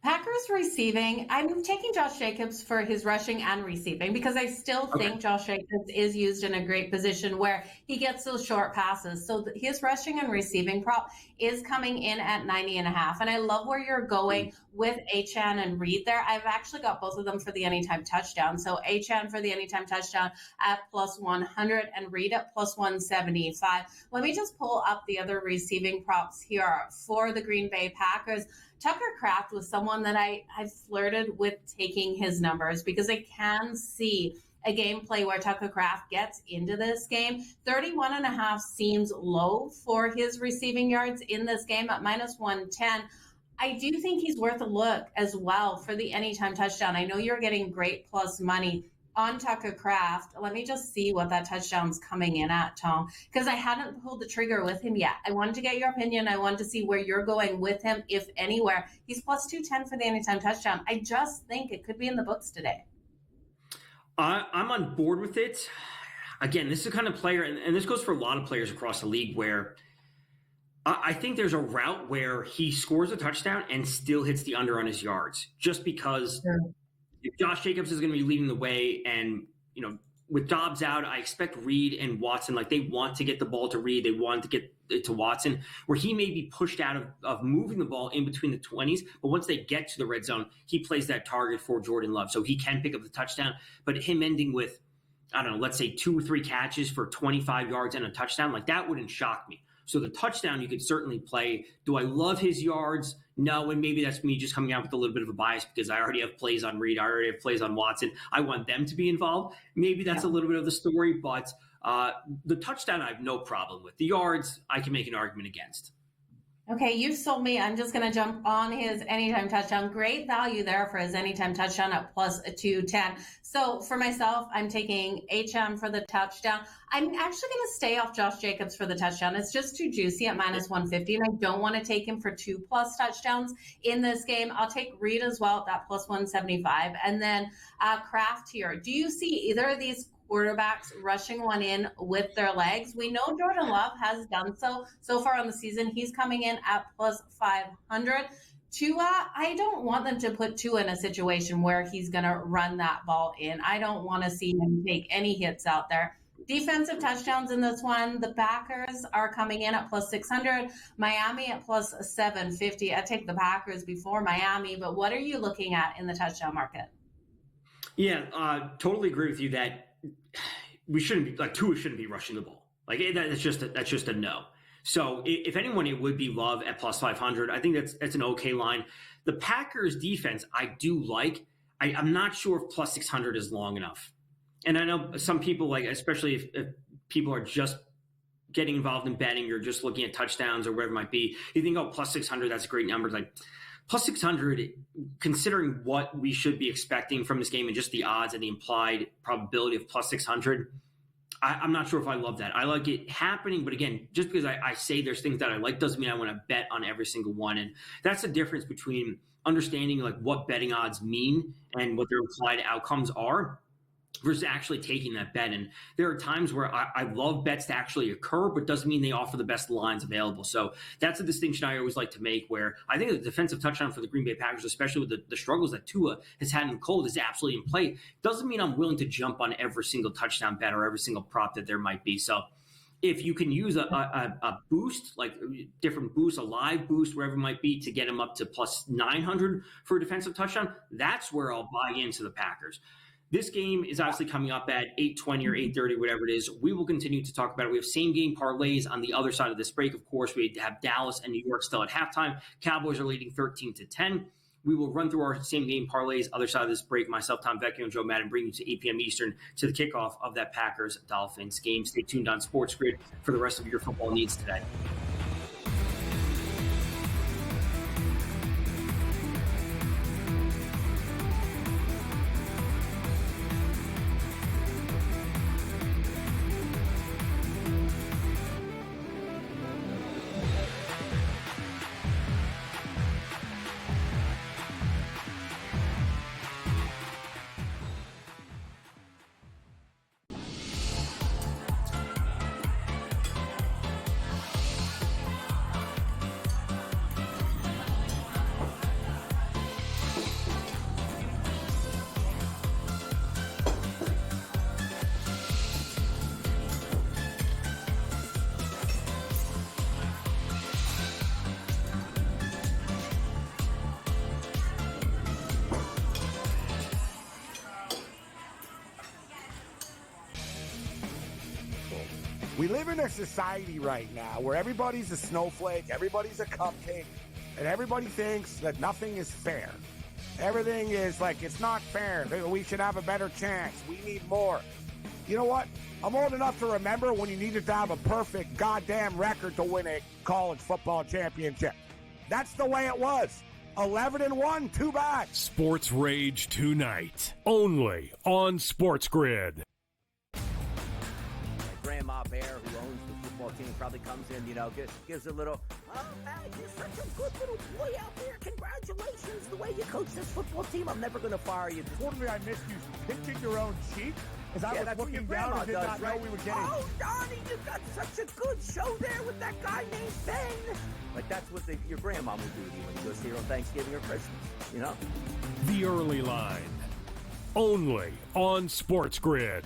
Packers receiving, I'm taking Josh Jacobs for his rushing and receiving because I still think Josh Jacobs is used in a great position where he gets those short passes. So his rushing and receiving prop is coming in at 90.5. And I love where you're going with Achane and Reed there. I've actually got both of them for the anytime touchdown. So Achane for the anytime touchdown at plus 100 and Reed at plus 175. Let me just pull up the other receiving props here for the Green Bay Packers. Tucker Kraft was someone that I flirted with taking his numbers because I can see a gameplay where Tucker Kraft gets into this game. 31.5 seems low for his receiving yards in this game at minus 110. I do think he's worth a look as well for the anytime touchdown. I know you're getting great plus money on Tucker Kraft. Let me just see what that touchdown's coming in at, Tom, because I hadn't pulled the trigger with him yet. I wanted to get your opinion. I wanted to see where you're going with him, if anywhere. He's plus 210 for the anytime touchdown. I just think it could be in the books today. I'm on board with it. Again, this is the kind of player, and this goes for a lot of players across the league, where I think there's a route where he scores a touchdown and still hits the under on his yards, just because if Josh Jacobs is going to be leading the way, and with Doubs out, I expect Reed and Watson, they want to get the ball to Reed, they want to get it to Watson, where he may be pushed out of moving the ball in between the 20s, but once they get to the red zone, he plays that target for Jordan Love, so he can pick up the touchdown. But him ending with, I don't know, let's say 2 or 3 catches for 25 yards and a touchdown, that wouldn't shock me. So the touchdown you could certainly play. Do I love his yards? No, and maybe that's me just coming out with a little bit of a bias because I already have plays on Reed. I already have plays on Watson. I want them to be involved. Maybe that's a little bit of the story, but the touchdown I have no problem with. The yards I can make an argument against. Okay, you've sold me. I'm just going to jump on his anytime touchdown. Great value there for his anytime touchdown at plus 210. So for myself, I'm taking HM for the touchdown. I'm actually going to stay off Josh Jacobs for the touchdown. It's just too juicy at minus 150, and I don't want to take him for 2+ touchdowns in this game. I'll take Reed as well at that plus 175. And then Kraft here. Do you see either of these quarterbacks rushing one in with their legs? We know Jordan Love has done so far on the season. He's coming in at plus 500. Tua, I don't want them to put Tua in a situation where he's going to run that ball in. I don't want to see him take any hits out there. Defensive touchdowns in this one. The Packers are coming in at plus 600. Miami at plus 750. I take the Packers before Miami, but what are you looking at in the touchdown market? Yeah, totally agree with you that we shouldn't be Tua shouldn't be rushing the ball. That's just a no. So if anyone, it would be Love at plus 500. I think that's an okay line. The Packers defense, I do like. I'm not sure if plus 600 is long enough. And I know some people, especially if people are just getting involved in betting, you're just looking at touchdowns or whatever it might be. You think, plus 600, that's a great number. Plus 600, considering what we should be expecting from this game and just the odds and the implied probability of plus 600, I'm not sure if I love that. I like it happening, but again, just because I say there's things that I like doesn't mean I want to bet on every single one. And that's the difference between understanding what betting odds mean and what their implied outcomes are versus actually taking that bet. And there are times where I love bets to actually occur, but doesn't mean they offer the best lines available. So that's a distinction I always like to make, where I think the defensive touchdown for the Green Bay Packers, especially with the struggles that Tua has had in the cold, is absolutely in play. Doesn't mean I'm willing to jump on every single touchdown bet or every single prop that there might be. So if you can use a boost, like different boosts, a live boost, wherever it might be, to get them up to plus 900 for a defensive touchdown, that's where I'll buy into the Packers. This game is obviously coming up at 8:20 or 8:30, whatever it is. We will continue to talk about it. We have same game parlays on the other side of this break. Of course, we have Dallas and New York still at halftime. Cowboys are leading 13-10. We will run through our same game parlays, other side of this break. Myself, Tom Vecchio, and Joe Madden bring you to 8 p.m. Eastern to the kickoff of that Packers-Dolphins game. Stay tuned on SportsGrid for the rest of your football needs today. We live in a society right now where everybody's a snowflake, everybody's a cupcake, and everybody thinks that nothing is fair. Everything is it's not fair. We should have a better chance. We need more. You know what? I'm old enough to remember when you needed to have a perfect goddamn record to win a college football championship. That's the way it was. 11-1, too bad. Sports Rage tonight, only on SportsGrid. Grandma Bear, who owns the football team, probably comes in, gives a little, oh, man, you're such a good little boy out there. Congratulations, the way you coach this football team. I'm never going to fire you. Totally, I missed you pinching your own cheek as I was looking down and did not know we were getting. Oh, Donnie, you got such a good show there with that guy named Ben. That's what your grandma will do to you when you go see her on Thanksgiving or Christmas, The Early Line, only on SportsGrid.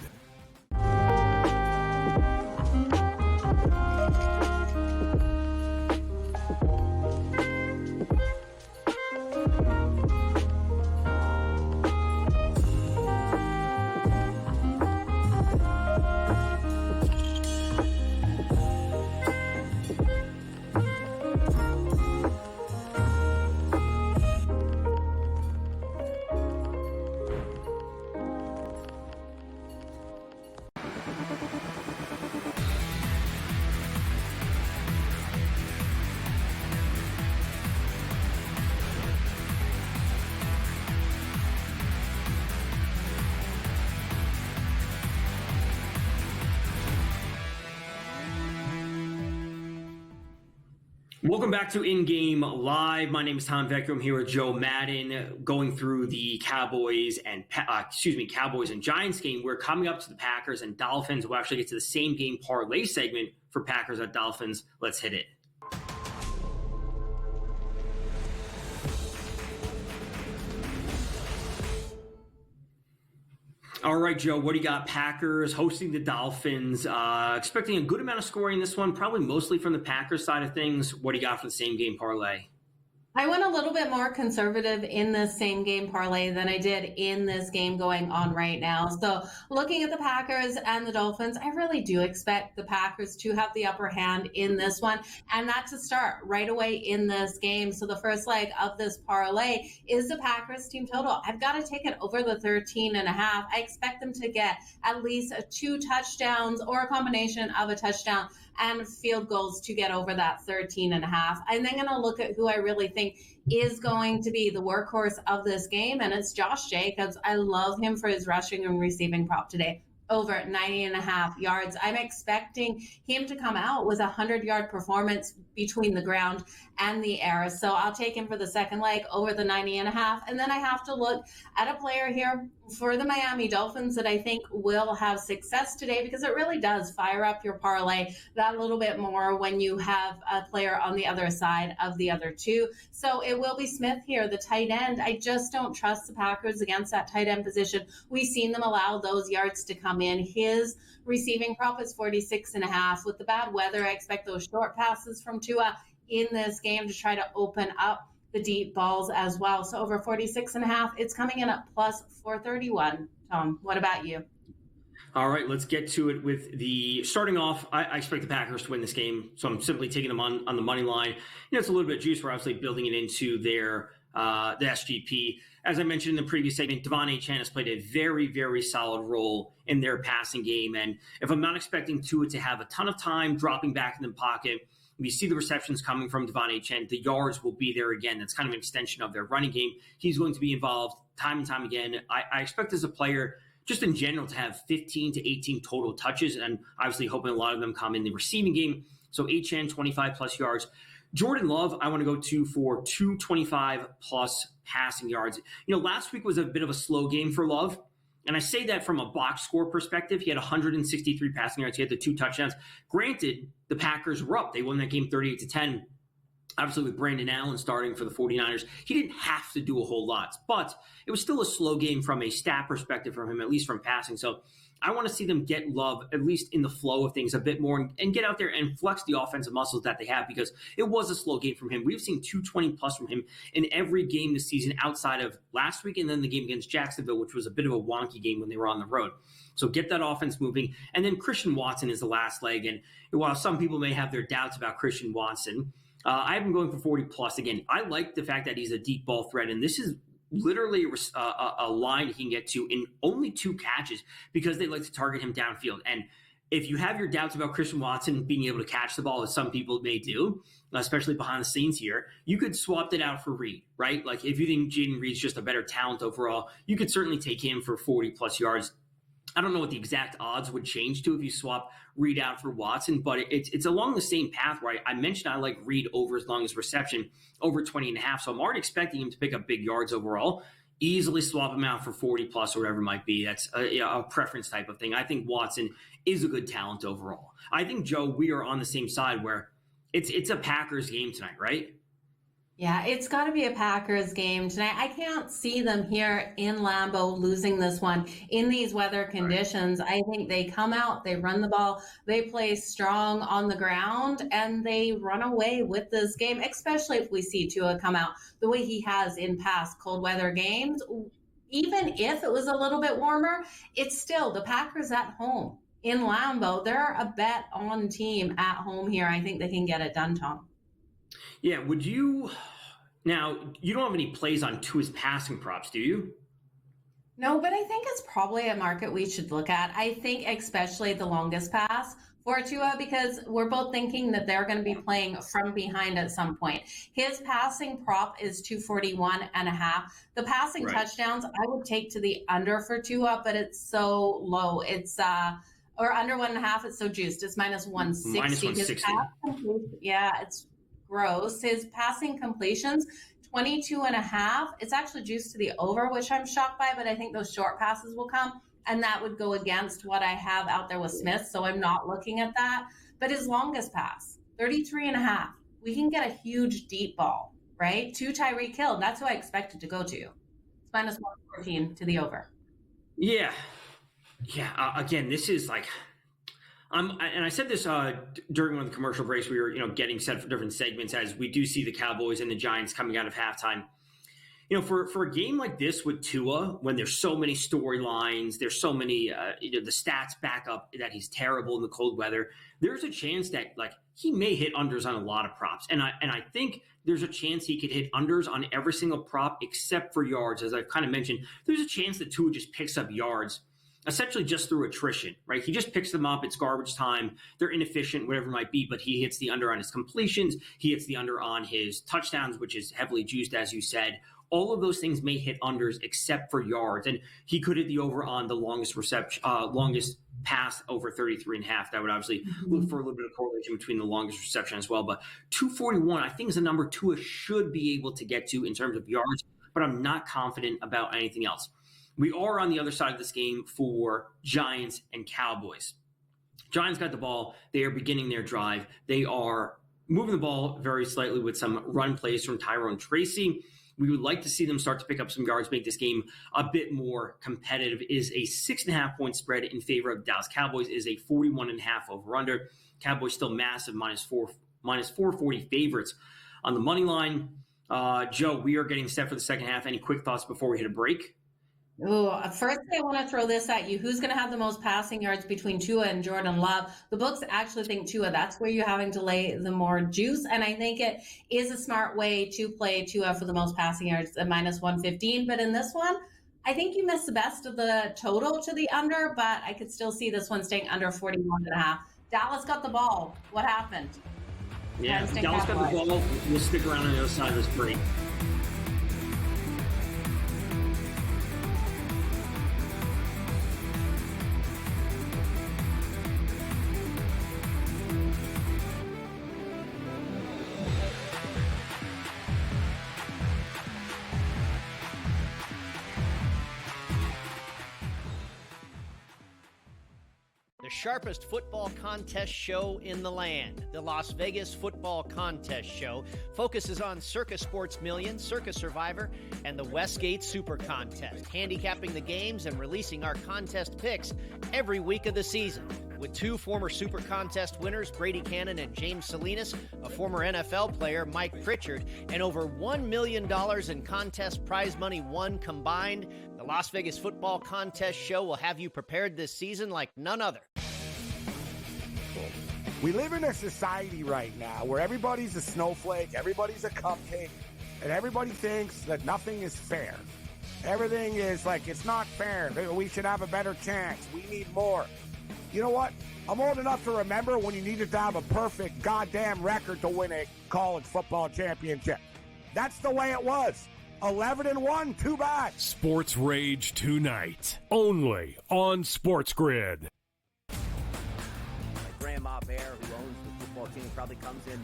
Welcome back to In Game Live. My name is Tom Vecchio. I'm here with Joe Madden, going through the Cowboys and Giants game. We're coming up to the Packers and Dolphins. We'll actually get to the same game parlay segment for Packers at Dolphins. Let's hit it. All right, Joe, what do you got? Packers hosting the Dolphins. Expecting a good amount of scoring in this one, probably mostly from the Packers side of things. What do you got for the same game parlay? I went a little bit more conservative in this same game parlay than I did in this game going on right now. So looking at the Packers and the Dolphins, I really do expect the Packers to have the upper hand in this one, and that to start right away in this game. So the first leg of this parlay is the Packers team total. I've got to take it over the 13.5. I expect them to get at least 2 touchdowns or a combination of a touchdown and field goals to get over that 13.5. I'm then going to look at who I really think is going to be the workhorse of this game, and it's Josh Jacobs. I love him for his rushing and receiving prop today, over 90.5 yards. I'm expecting him to come out with a 100-yard performance between the ground and the air. So I'll take him for the second leg over the 90.5. And then I have to look at a player here for the Miami Dolphins that I think will have success today, because it really does fire up your parlay that little bit more when you have a player on the other side of the other two. So it will be Smith here, the tight end. I just don't trust the Packers against that tight end position. We've seen them allow those yards to come in. His receiving prop is 46.5. With the bad weather, I expect those short passes from Tua in this game to try to open up the deep balls as well. So over 46.5, it's coming in at plus 431. Tom, what about you? All right, let's get to it with the starting off. I expect the Packers to win this game, so I'm simply taking them on the money line. You know, it's a little bit of juice. We're obviously building it into their the SGP. As I mentioned in the previous segment, Devon Achane has played a very, very solid role in their passing game. And if I'm not expecting Tua to have a ton of time dropping back in the pocket, we see the receptions coming from Devon Achane. The yards will be there again. That's kind of an extension of their running game. He's going to be involved time and time again. I expect as a player, just in general, to have 15 to 18 total touches, and obviously hoping a lot of them come in the receiving game. So Achane, 25 plus yards. Jordan Love, I want to go to for 225 plus passing yards. You know, last week was a bit of a slow game for Love. And I say that from a box score perspective. He had 163 passing yards. He had the 2 touchdowns. Granted, the Packers were up. They won that game 38-10. Obviously, with Brandon Allen starting for the 49ers, he didn't have to do a whole lot. But it was still a slow game from a stat perspective from him, at least from passing. So I want to see them get Love, at least in the flow of things, a bit more and get out there and flex the offensive muscles that they have, because it was a slow game from him. We've seen 220 plus from him in every game this season outside of last week and then the game against Jacksonville, which was a bit of a wonky game when they were on the road. So get that offense moving. And then Christian Watson is the last leg. And while some people may have their doubts about Christian Watson, I have him going for 40 plus. Again, I like the fact that he's a deep ball threat, and this is literally a line he can get to in only 2 catches, because they like to target him downfield. And if you have your doubts about Christian Watson being able to catch the ball, as some people may do, especially behind the scenes here, you could swap that out for Reed, right? Like if you think Jaden Reed's just a better talent overall, you could certainly take him for 40 plus yards. I don't know what the exact odds would change to if you swap Reed out for Watson, but it's along the same path where I mentioned I like Reed over as long as reception, over 20.5. So I'm already expecting him to pick up big yards overall. Easily swap him out for 40 plus or whatever it might be. That's a preference type of thing. I think Watson is a good talent overall. I think, Joe, we are on the same side where it's a Packers game tonight, right? Yeah, it's got to be a Packers game tonight. I can't see them here in Lambeau losing this one in these weather conditions. Right. I think they come out, they run the ball, they play strong on the ground, and they run away with this game, especially if we see Tua come out the way he has in past cold weather games. Even if it was a little bit warmer, it's still the Packers at home in Lambeau. They're a bet on team at home here. I think they can get it done, Tom. Yeah, would you – now, you don't have any plays on Tua's passing props, do you? No, but I think it's probably a market we should look at. I think especially the longest pass for Tua, because we're both thinking that they're going to be playing from behind at some point. His passing prop is 241.5. The passing touchdowns I would take to the under for Tua, but it's so low. It's or under 1.5, it's so juiced. It's minus 160. Minus 160. Yeah, it's gross. His passing completions, 22.5. It's actually juiced to the over, which I'm shocked by, but I think those short passes will come. And that would go against what I have out there with Smith. So I'm not looking at that. But his longest pass, 33.5. We can get a huge deep ball, right? To Tyreek Hill. That's who I expected to go to. It's minus 114 to the over. Yeah. Again, this is like, and I said this during one of the commercial breaks. We were, getting set for different segments as we do see the Cowboys and the Giants coming out of halftime. For a game like this with Tua, when there's so many storylines, there's so many, the stats back up that he's terrible in the cold weather. There's a chance that he may hit unders on a lot of props, and I think there's a chance he could hit unders on every single prop except for yards, as I've kind of mentioned. There's a chance that Tua just picks up yards, essentially just through attrition, right? He just picks them up. It's garbage time. They're inefficient, whatever it might be, but he hits the under on his completions. He hits the under on his touchdowns, which is heavily juiced, as you said. All of those things may hit unders except for yards. And he could hit the over on the longest pass over 33.5. That would obviously look for a little bit of correlation between the longest reception as well. But 241, I think, is a number Tua should be able to get to in terms of yards, but I'm not confident about anything else. We are on the other side of this game for Giants and Cowboys. Giants got the ball. They are beginning their drive. They are moving the ball very slightly with some run plays from Tyrone Tracy. We would like to see them start to pick up some yards, make this game a bit more competitive. It is a 6.5-point spread in favor of Dallas Cowboys. It is a 41.5 over-under. Cowboys still massive, minus 440 favorites on the money line. Joe, we are getting set for the second half. Any quick thoughts before we hit a break? First, I want to throw this at you. Who's going to have the most passing yards between Tua and Jordan Love? The books actually think Tua. That's where you're having to lay the more juice. And I think it is a smart way to play Tua for the most passing yards at minus 115. But in this one, I think you missed the best of the total to the under, but I could still see this one staying under 41.5. Dallas got the ball. What happened? Yeah, Dallas got the ball. We'll stick around on the other side of this break. The sharpest football contest show in the land, the Las Vegas Football Contest Show, focuses on Circa Sports Million, Circa Survivor, and the Westgate Super Contest, handicapping the games and releasing our contest picks every week of the season. With two former Super Contest winners, Brady Cannon and James Salinas, a former NFL player, Mike Pritchard, and over $1 million in contest prize money won combined, the Las Vegas Football Contest Show will have you prepared this season like none other. We live in a society right now where everybody's a snowflake, everybody's a cupcake, and everybody thinks that nothing is fair. Everything is like, it's not fair. We should have a better chance. We need more. You know what? I'm old enough to remember when you needed to have a perfect goddamn record to win a college football championship. That's the way it was. 11-1, too bad. Sports Rage tonight, only on SportsGrid. Grandma Bear, who owns the football team, probably comes in,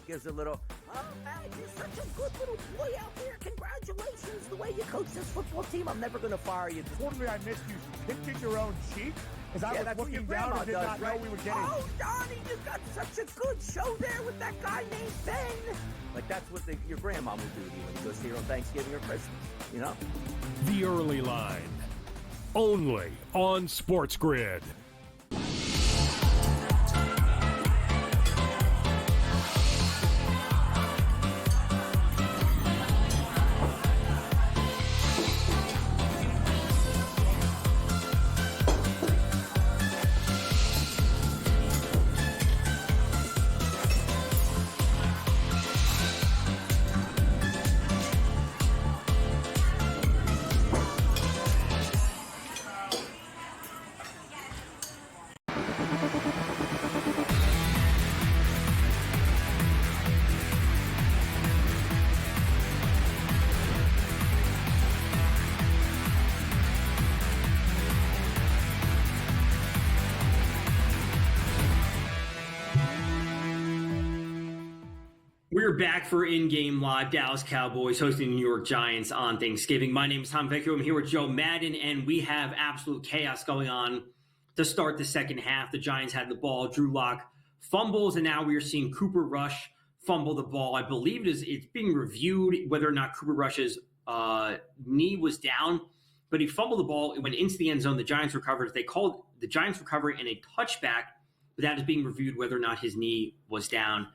gives a little, oh, man, you're such a good little boy out there. Congratulations, the way you coach this football team. I'm never going to fire you. Totally, I missed you. Pinching your own cheek? As I was looking down and did not know we were getting. Oh, Donnie, you got such a good show there with that guy named Ben. Like, that's what your grandma would do to you when you go see her on Thanksgiving or Christmas, The Early Line, only on SportsGrid. We're back for in-game live. Dallas Cowboys hosting the New York Giants on Thanksgiving. My name is Tom Vecchio. I'm here with Joe Madden, and we have absolute chaos going on to start the second half. The Giants had the ball. Drew Lock fumbles, and now we are seeing Cooper Rush fumble the ball. I believe it's being reviewed whether or not Cooper Rush's knee was down, but he fumbled the ball. It went into the end zone. The Giants recovered. They called the Giants recovery and a touchback, but that is being reviewed whether or not his knee was down.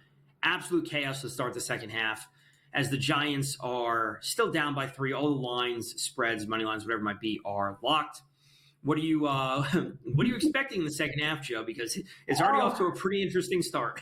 Absolute chaos to start the second half as the Giants are still down by 3. All the lines, spreads, money lines, whatever it might be, are locked. What are you expecting in the second half, Joe? Because it's already off to a pretty interesting start.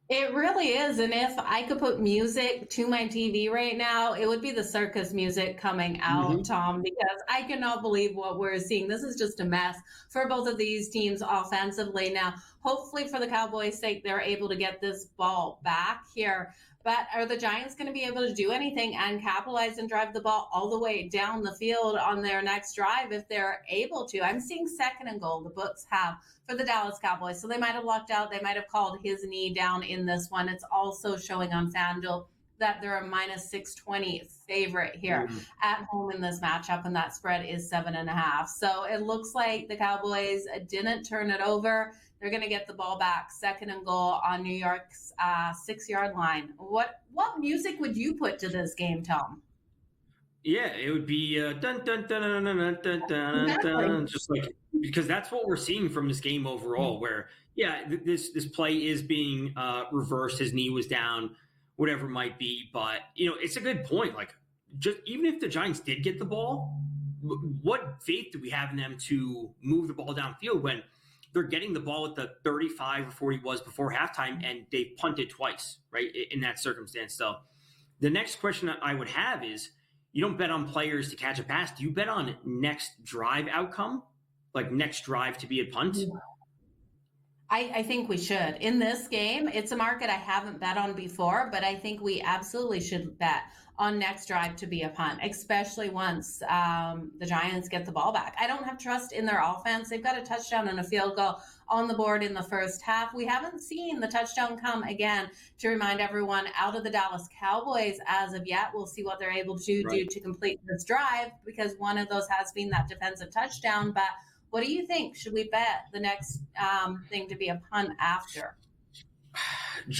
It really is. And if I could put music to my TV right now, it would be the circus music coming out, Tom, because I cannot believe what we're seeing. This is just a mess for both of these teams offensively. Now, hopefully for the Cowboys' sake, they're able to get this ball back here. But are the Giants going to be able to do anything and capitalize and drive the ball all the way down the field on their next drive if they're able to? I'm seeing 2nd and goal the books have for the Dallas Cowboys. So they might have lucked out. They might have called his knee down in this one. It's also showing on FanDuel that they're a minus 620 favorite here at home in this matchup, and that spread is 7.5. So it looks like the Cowboys didn't turn it over. They're going to get the ball back, 2nd and goal on New York's 6-yard line. What music would you put to this game, Tom? Yeah, it would be dun dun dun dun dun dun dun dun, just like, because that's what we're seeing from this game overall. Where this play is being reversed. His knee was down, whatever it might be. But it's a good point. Like, just even if the Giants did get the ball, what faith do we have in them to move the ball downfield when they're getting the ball at the 35 or 40 was before halftime, and they punted twice, right, in that circumstance. So the next question I would have is, you don't bet on players to catch a pass. Do you bet on next drive outcome, like next drive to be a punt? I think we should. In this game, it's a market I haven't bet on before, but I think we absolutely should bet on next drive to be a punt, especially once the Giants get the ball back. I don't have trust in their offense. They've got a touchdown and a field goal on the board in the first half. We haven't seen the touchdown come again, to remind everyone, out of the Dallas Cowboys as of yet. We'll see what they're able to do to complete this drive, because one of those has been that defensive touchdown. But what do you think? Should we bet the next thing to be a punt after?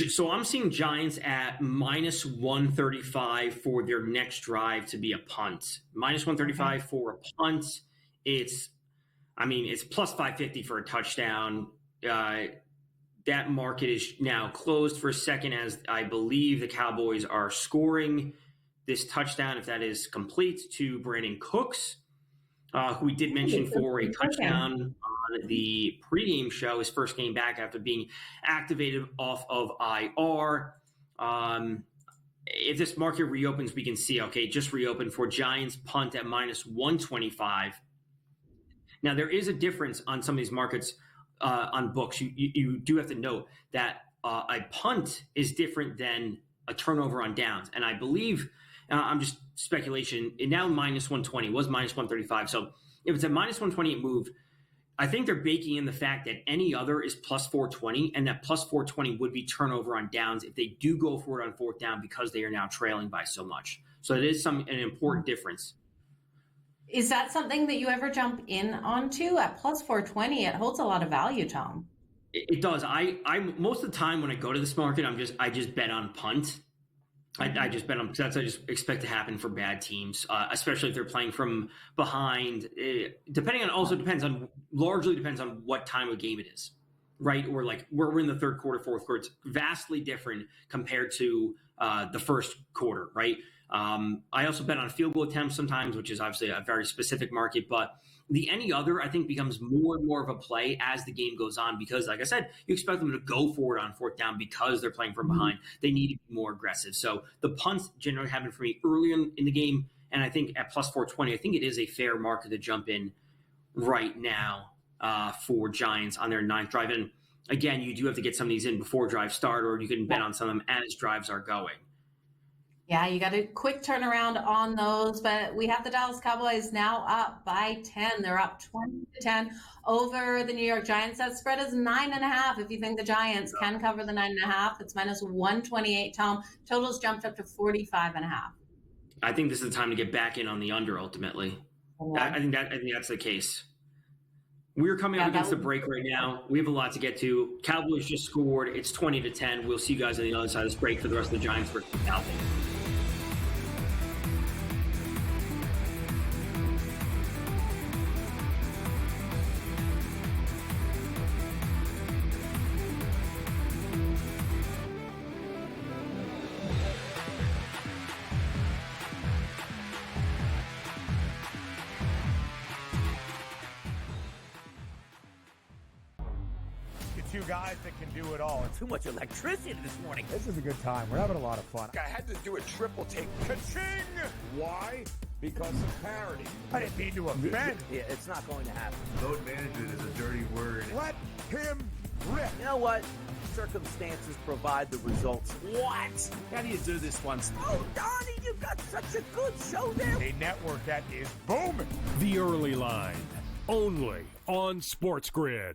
So I'm seeing Giants at minus 135 for their next drive to be a punt. Minus 135 for a punt. It's plus 550 for a touchdown. That market is now closed for a second, as I believe the Cowboys are scoring this touchdown, if that is complete, to Brandon Cooks, who we did mention for a touchdown on the pregame show, his first game back after being activated off of IR. If this market reopens, we can see, just reopened for Giants punt at minus 125. Now, there is a difference on some of these markets on books. You do have to note that a punt is different than a turnover on downs. And I believe, I'm just speculation, it now minus 120, was minus 135. So if it's a minus 120, it moved. I think they're baking in the fact that any other is plus 420, and that plus 420 would be turnover on downs if they do go for it on fourth down, because they are now trailing by so much. So it is an important difference. Is that something that you ever jump in onto at plus 420? It holds a lot of value, Tom. It does. I most of the time when I go to this market, I just bet on punt. I just bet on, because that's what I just expect to happen for bad teams, especially if they're playing from behind. Largely depends on what time of game it is, right? Or like we're in the third quarter, fourth quarter. It's vastly different compared to the first quarter, right? I also bet on field goal attempts sometimes, which is obviously a very specific market, but the any other, I think, becomes more and more of a play as the game goes on, because, like I said, you expect them to go for it on fourth down because they're playing from behind. They need to be more aggressive. So the punts generally happen for me early in the game, and I think at plus 420, I think it is a fair market to jump in right now for Giants on their ninth drive. And again, you do have to get some of these in before drives start, or you can bet on some of them as drives are going. Yeah, you got a quick turnaround on those, but we have the Dallas Cowboys now up by 10. They're up 20-10 over the New York Giants. That spread is 9.5. If you think the Giants can cover the 9.5, it's minus 128. Tom, totals jumped up to 45.5. I think this is the time to get back in on the under. Ultimately, I think that's the case. We're coming up against the break right now. We have a lot to get to. Cowboys just scored. It's 20-10. We'll see you guys on the other side of this break for the rest of the Giants versus the Cowboys. Two guys that can do it all. Too much electricity this morning. This is a good time. We're having a lot of fun. I had to do a triple take. Ka-ching! Why? Because of parity. I didn't mean to offend. Yeah, it's not going to happen. Load management is a dirty word. Let him rip. You know what? Circumstances provide the results. What? How do you do this one? Oh, Donnie, you've got such a good show there. A network that is booming. The Early Line, only on SportsGrid.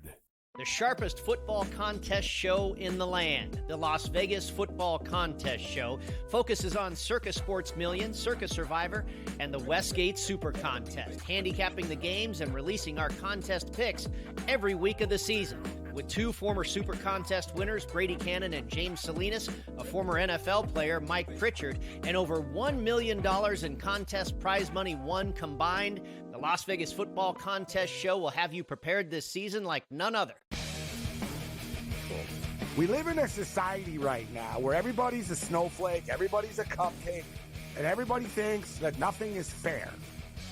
The sharpest football contest show in the land, the Las Vegas Football Contest Show, focuses on Circa Sports Million, Circa Survivor, and the Westgate Super Contest, handicapping the games and releasing our contest picks every week of the season. With two former Super Contest winners, Brady Cannon and James Salinas, a former NFL player, Mike Pritchard, and over $1 million in contest prize money won combined, the Las Vegas Football Contest Show will have you prepared this season like none other. We live in a society right now where everybody's a snowflake, everybody's a cupcake, and everybody thinks that nothing is fair.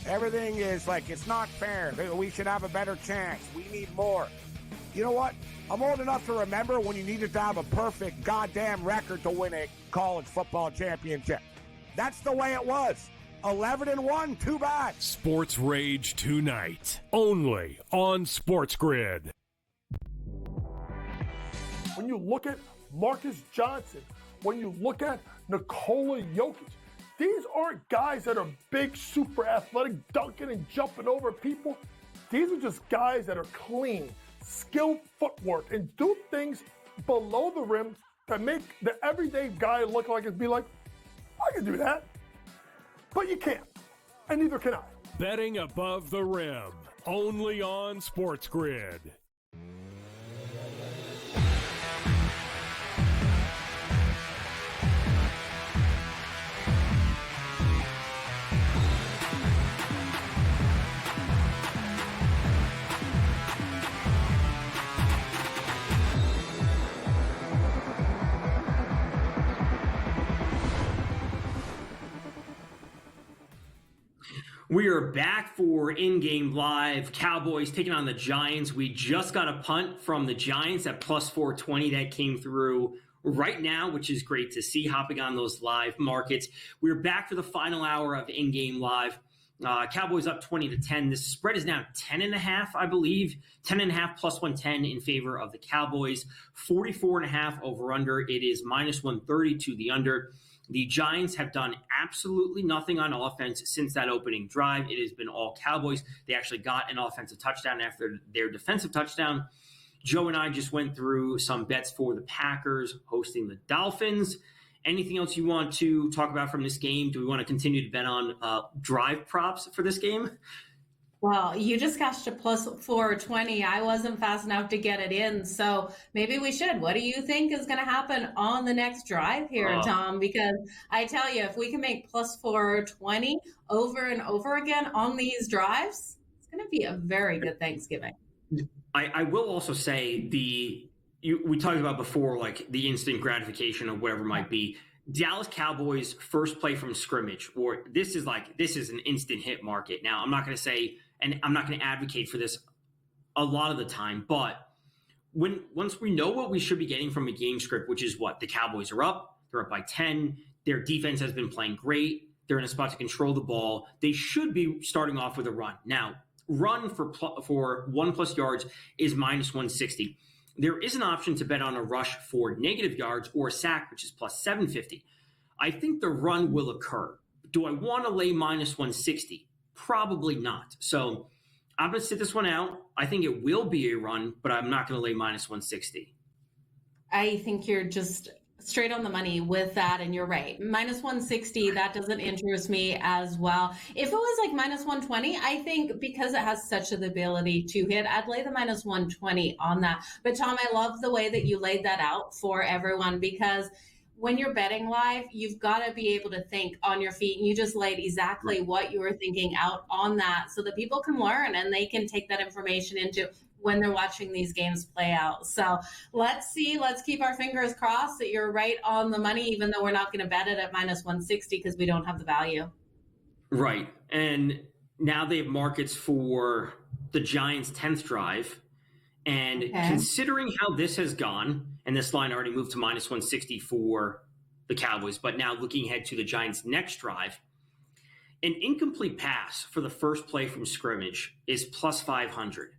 Everything is like, it's not fair. We should have a better chance. We need more. You know what? I'm old enough to remember when you needed to have a perfect goddamn record to win a college football championship. That's the way it was. 11-1, too bad. Sports Rage tonight, only on SportsGrid. When you look at Marcus Johnson, when you look at Nikola Jokic, these aren't guys that are big, super athletic, dunking and jumping over people. These are just guys that are clean, skilled footwork, and do things below the rim that make the everyday guy look like it'd be like, I can do that. But you can't, and neither can I. Betting above the rim, only on SportsGrid. We are back for in-game live. Cowboys taking on the Giants. We just got a punt from the Giants at plus 420 that came through right now, which is great to see, hopping on those live markets. We're back for the final hour of in-game live. Cowboys up 20-10. This spread is now 10.5, I believe. 10.5 plus 110 in favor of the Cowboys. 44.5 over-under. It is minus 130 to the under. The Giants have done absolutely nothing on offense since that opening drive. It has been all Cowboys. They actually got an offensive touchdown after their defensive touchdown. Joe and I just went through some bets for the Packers hosting the Dolphins. Anything else you want to talk about from this game? Do we want to continue to bet on drive props for this game? Well, you just cashed a plus 420. I wasn't fast enough to get it in, so maybe we should. What do you think is going to happen on the next drive here, Tom? Because I tell you, if we can make plus 420 over and over again on these drives, it's going to be a very good Thanksgiving. I will also say we talked about before, like the instant gratification or whatever it might be. Dallas Cowboys first play from scrimmage, or this is an instant hit market. Now, I'm not going to say, and I'm not going to advocate for this a lot of the time, but once we know what we should be getting from a game script, which is what the Cowboys are up, they're up by 10. Their defense has been playing great. They're in a spot to control the ball. They should be starting off with a run. Now, run for 1+ yards is minus 160. There is an option to bet on a rush for negative yards or a sack, which is plus 750. I think the run will occur. Do I want to lay minus 160? Probably not. So I'm going to sit this one out. I think it will be a run, but I'm not going to lay minus 160. I think you're just straight on the money with that, and you're right. Minus 160, that doesn't interest me as well. If it was like minus 120, I think because it has such the ability to hit, I'd lay the minus 120 on that. But Tom, I love the way that you laid that out for everyone, because when you're betting live, you've got to be able to think on your feet, and you just laid exactly what you were thinking out on that so that people can learn and they can take that information into when they're watching these games play out. So let's see, let's keep our fingers crossed that you're right on the money, even though we're not going to bet it at minus 160 because we don't have the value. Right. And now they have markets for the Giants' 10th drive. And considering how this has gone, and this line already moved to minus 160 for the Cowboys, but now looking ahead to the Giants' next drive, an incomplete pass for the first play from scrimmage is plus 500.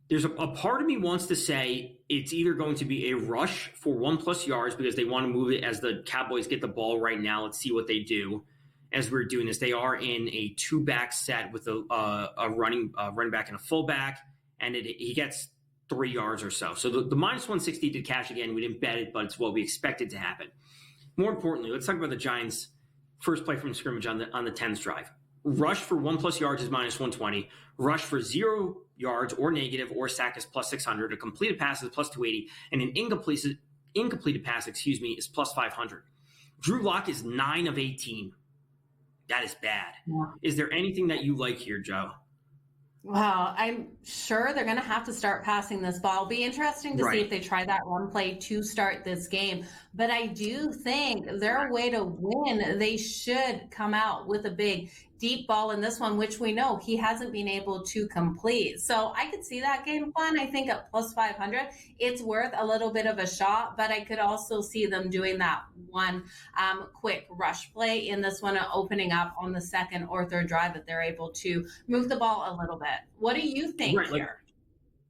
There's a part of me wants to say it's either going to be a rush for 1+ yards because they want to move it as the Cowboys get the ball right now. Let's see what they do as we're doing this. They are in a 2-back set with a running back and a fullback, and he gets 3 yards or so. So the minus 160 did cash again. We didn't bet it, but it's what we expected to happen. More importantly, let's talk about the Giants' first play from scrimmage on the 10th drive. Rush for 1+ yards is minus 120. Rush for 0 yards or negative or sack is plus 600. A completed pass is plus 280. And an incompleted pass, is plus 500. Drew Lock is 9 of 18. That is bad. Yeah. Is there anything that you like here, Joe? Well, I'm sure they're going to have to start passing this ball. It'll be interesting to see if they try that run play to start this game. But I do think their way to win, they should come out with a big deep ball in this one, which we know he hasn't been able to complete. So I could see that game plan. I think at plus 500, it's worth a little bit of a shot, but I could also see them doing that one quick rush play in this one, opening up on the second or third drive that they're able to move the ball a little bit. What do you think here?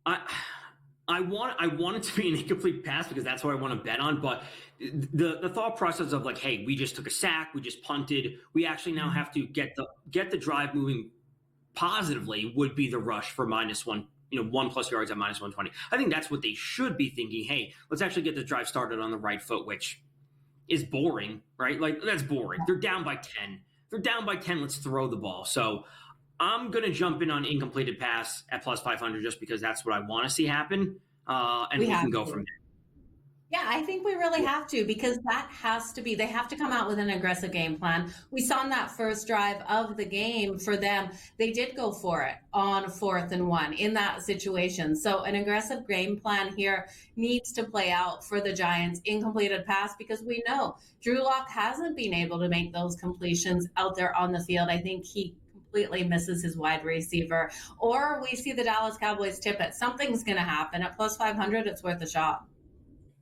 I want it to be an incomplete pass because that's what I want to bet on. But the thought process of like, hey, we just took a sack, we just punted, we actually now have to get the drive moving positively would be the rush for minus 1+ yards at minus 120. I think that's what they should be thinking. Hey, let's actually get the drive started on the right foot, which is boring, right? Like that's boring. They're down by 10. Let's throw the ball. So I'm going to jump in on incompleted pass at plus 500 just because that's what I want to see happen. And we can go from there. Yeah, I think we really have to, because that has to be, they have to come out with an aggressive game plan. We saw in that first drive of the game for them, they did go for it on 4th and 1 in that situation. So an aggressive game plan here needs to play out for the Giants. Incompleted pass, because we know Drew Lock hasn't been able to make those completions out there on the field. I think he completely misses his wide receiver, or we see the Dallas Cowboys tip it. Something's going to happen. At plus 500, it's worth a shot.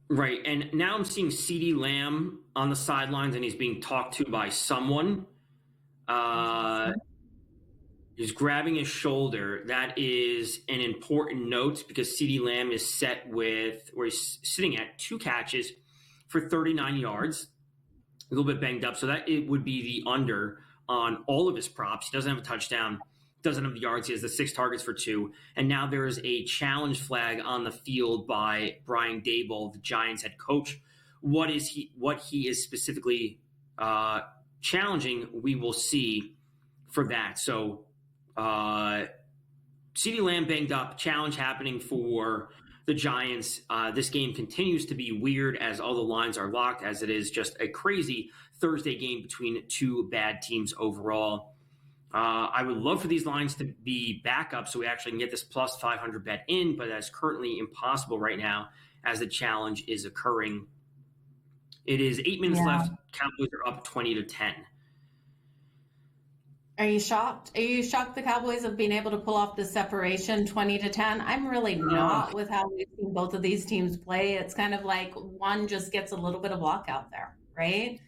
Right, and now I'm seeing CeeDee Lamb on the sidelines, and he's being talked to by someone. He's grabbing his shoulder. That is an important note because CeeDee Lamb is he's sitting at 2 catches for 39 yards, a little bit banged up. So that it would be the under on all of his props. He doesn't have a touchdown, doesn't have the yards. He has the 6 targets for 2. And now there is a challenge flag on the field by Brian Daboll, the Giants head coach. What he is specifically challenging, we will see for that. So CeeDee Lamb banged up, challenge happening for the Giants. This game continues to be weird as all the lines are locked, as it is just a crazy Thursday game between 2 bad teams overall. I would love for these lines to be back up so we actually can get this plus 500 bet in, but that's currently impossible right now as the challenge is occurring. It is 8 minutes left. Cowboys are up 20-10. Are you shocked? Are you shocked the Cowboys have been able to pull off the separation 20-10? I'm really not with how we've seen both of these teams play. It's kind of like one just gets a little bit of luck out there. Right.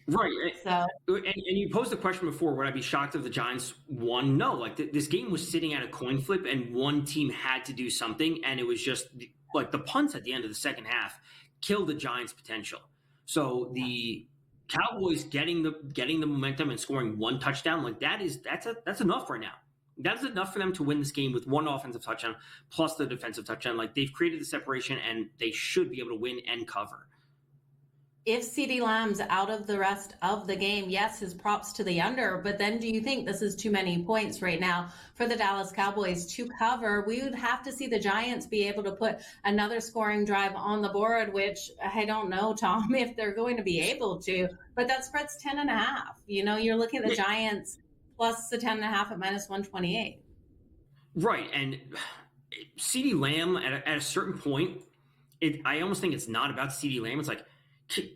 So, and you posed the question before, would I be shocked if the Giants won? No, like this game was sitting at a coin flip and one team had to do something. And it was just like the punts at the end of the second half killed the Giants' potential. So the Cowboys getting the momentum and scoring one touchdown, like that's enough right now. That is enough for them to win this game with one offensive touchdown plus the defensive touchdown. Like, they've created the separation, and they should be able to win and cover. If CeeDee Lamb's out of the rest of the game, yes, his props to the under, but then do you think this is too many points right now for the Dallas Cowboys to cover? We would have to see the Giants be able to put another scoring drive on the board, which I don't know, Tom, if they're going to be able to, but that spread's 10.5. You know, you're looking at the Giants plus the 10.5 at minus 128. Right, and CeeDee Lamb, at a certain point, I almost think it's not about CeeDee Lamb. It's like,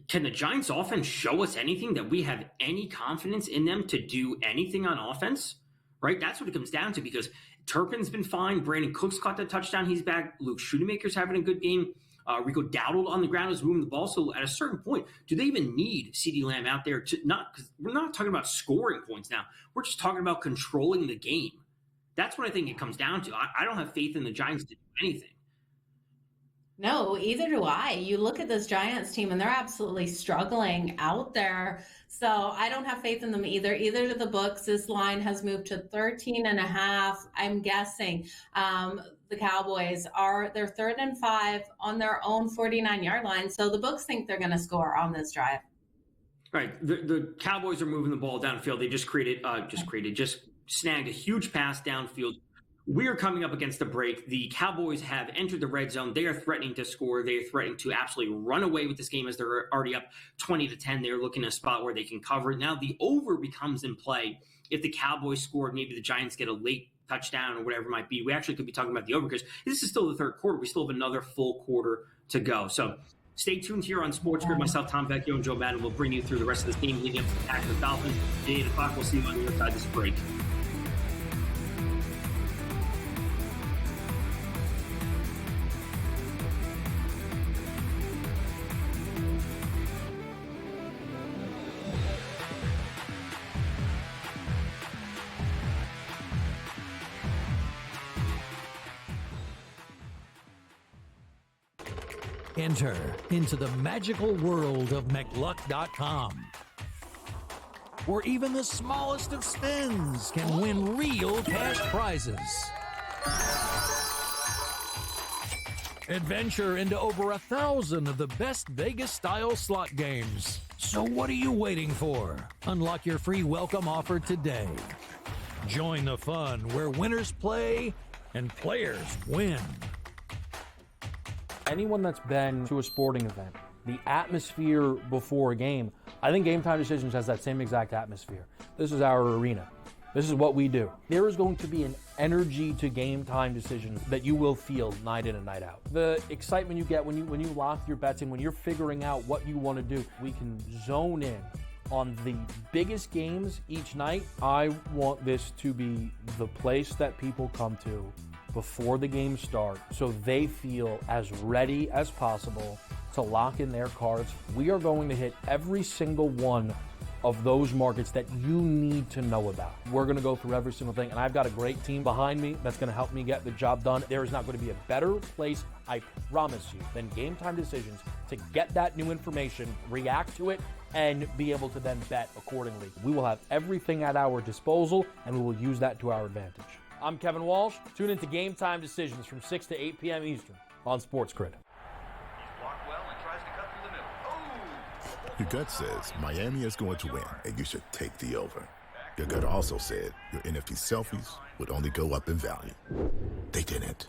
can the Giants offense show us anything that we have any confidence in them to do anything on offense? Right? That's what it comes down to, because Turpin's been fine. Brandon Cooks caught the touchdown. He's back. Luke Schoonemaker's having a good game. Rico Dowdle on the ground is moving the ball. So at a certain point, do they even need CeeDee Lamb out there to not? Because we're not talking about scoring points now. We're just talking about controlling the game. That's what I think it comes down to. I don't have faith in the Giants to do anything. No, either do I. You look at this Giants team and they're absolutely struggling out there. So I don't have faith in them either. Either to the books, this line has moved to 13.5. I'm guessing the Cowboys they're 3rd and 5 on their own 49-yard line. So the books think they're going to score on this drive. Right. The Cowboys are moving the ball downfield. They just snagged a huge pass downfield. We're coming up against the break. The Cowboys have entered the red zone. They are threatening to score. They are threatening to absolutely run away with this game as they're already up 20-10. They're looking at a spot where they can cover it. Now the over becomes in play. If the Cowboys scored, maybe the Giants get a late touchdown or whatever it might be. We actually could be talking about the over because this is still the third quarter. We still have another full quarter to go. So stay tuned here on SportsGrid. Myself, Tom Vecchio, and Joe Madden will bring you through the rest of this game leading up to the Packers Dolphins. At 8 o'clock, we'll see you on the other side of this break. Enter into the magical world of McLuck.com, where even the smallest of spins can win real cash prizes. Adventure into over 1,000 of the best Vegas-style slot games. So what are you waiting for? Unlock your free welcome offer today. Join the fun where winners play and players win. Anyone that's been to a sporting event, the atmosphere before a game, I think Game Time Decisions has that same exact atmosphere. This is our arena. This is what we do. There is going to be an energy to Game Time Decisions that you will feel night in and night out. The excitement you get when you lock your bets in, when you're figuring out what you want to do, we can zone in on the biggest games each night. I want this to be the place that people come to before the game starts so they feel as ready as possible to lock in their cards. We are going to hit every single one of those markets that you need to know about. We're going to go through every single thing, and I've got a great team behind me that's going to help me get the job done. There is not going to be a better place, I promise you, than Game Time Decisions to get that new information, react to it, and be able to then bet accordingly. We will have everything at our disposal, and we will use that to our advantage. I'm Kevin Walsh. Tune into Game Time Decisions from 6 to 8 p.m. Eastern on SportsGrid. Your gut says Miami is going to win, and you should take the over. Your gut also said your NFT selfies would only go up in value. They didn't.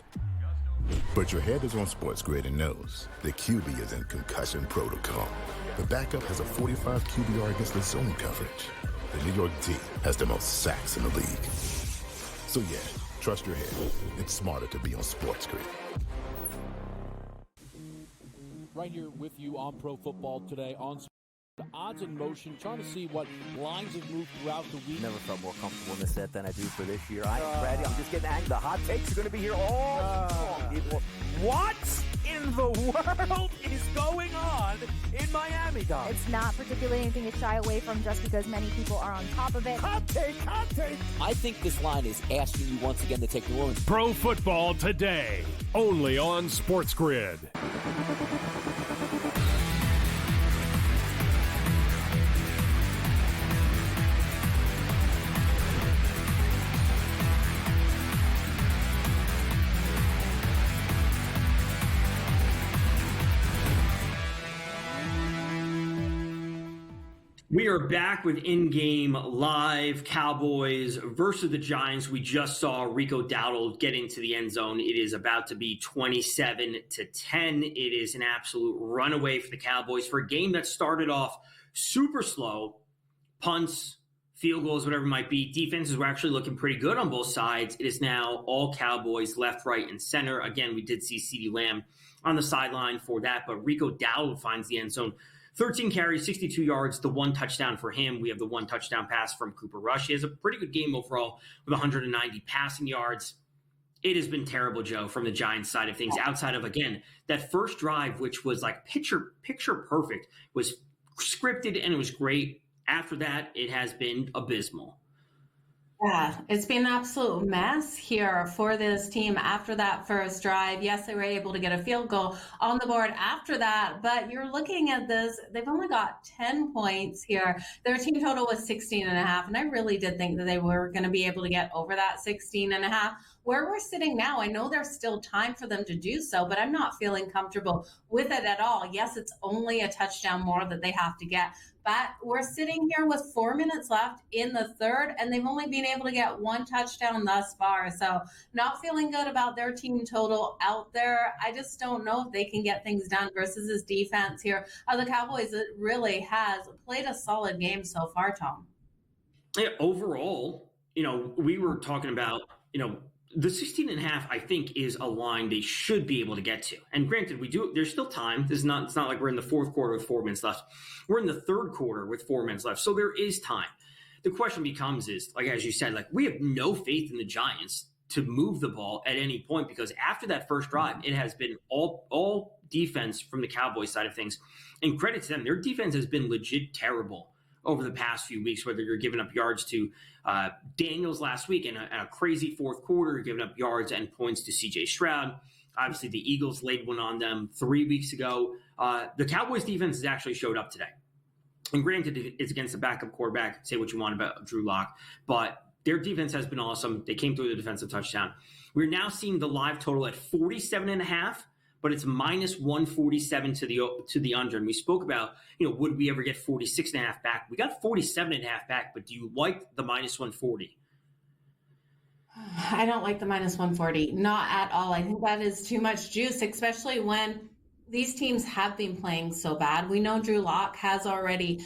But your head is on SportsGrid and knows the QB is in concussion protocol. The backup has a 45 QBR against the zone coverage. The New York D has the most sacks in the league. So yeah, trust your head. It's smarter to be on SportsGrid. Right here with you on Pro Football Today on Odds in Motion, trying to see what lines have moved throughout the week. Never felt more comfortable in this set than I do for this year. I am ready. I'm just getting angry. The hot takes are going to be here all long, people. What in the world is going on in Miami, Dom? It's not particularly anything to shy away from just because many people are on top of it. Hot take. I think this line is asking you once again to take New Orleans. Pro Football Today, only on SportsGrid. We are back with in-game live Cowboys versus the Giants. We just saw Rico Dowdle get into the end zone. It is about to be 27-10. It is an absolute runaway for the Cowboys for a game that started off super slow. Punts, field goals, whatever it might be. Defenses were actually looking pretty good on both sides. It is now all Cowboys left, right, and center. Again, we did see CeeDee Lamb on the sideline for that, but Rico Dowdle finds the end zone. 13 carries, 62 yards, the one touchdown for him. We have the one touchdown pass from Cooper Rush. He has a pretty good game overall with 190 passing yards. It has been terrible, Joe, from the Giants side of things, outside of, again, that first drive, which was like picture perfect, was scripted and it was great. After that, it has been abysmal. Yeah, it's been an absolute mess here for this team after that first drive. Yes, they were able to get a field goal on the board after that, but you're looking at this, they've only got 10 points here. Their team total was 16.5, and I really did think that they were going to be able to get over that 16.5. Where we're sitting now, I know there's still time for them to do so, but I'm not feeling comfortable with it at all. Yes, it's only a touchdown more that they have to get, but we're sitting here with 4 minutes left in the third, and they've only been able to get one touchdown thus far. So not feeling good about their team total out there. I just don't know if they can get things done versus this defense here. The Cowboys, it really has played a solid game so far, Tom. Yeah, overall, we were talking about, the 16.5, I think, is a line they should be able to get to. And granted, there's still time. It's not like we're in the fourth quarter with 4 minutes left. We're in the third quarter with 4 minutes left. So there is time. The question becomes is, like, as you said, like, we have no faith in the Giants to move the ball at any point, because after that first drive, it has been all defense from the Cowboys side of things. And credit to them, their defense has been legit terrible over the past few weeks, whether you're giving up yards to Daniels last week in a crazy fourth quarter, you're giving up yards and points to C.J. Stroud. Obviously, the Eagles laid one on them 3 weeks ago. The Cowboys defense has actually showed up today. And granted, it's against a backup quarterback. Say what you want about Drew Lock, but their defense has been awesome. They came through the defensive touchdown. We're now seeing the live total at 47.5. But it's minus 147 to the under. And we spoke about, would we ever get 46.5 back? We got 47.5 back, but do you like the minus 140? I don't like the minus 140. Not at all. I think that is too much juice, especially when these teams have been playing so bad. We know Drew Lock has already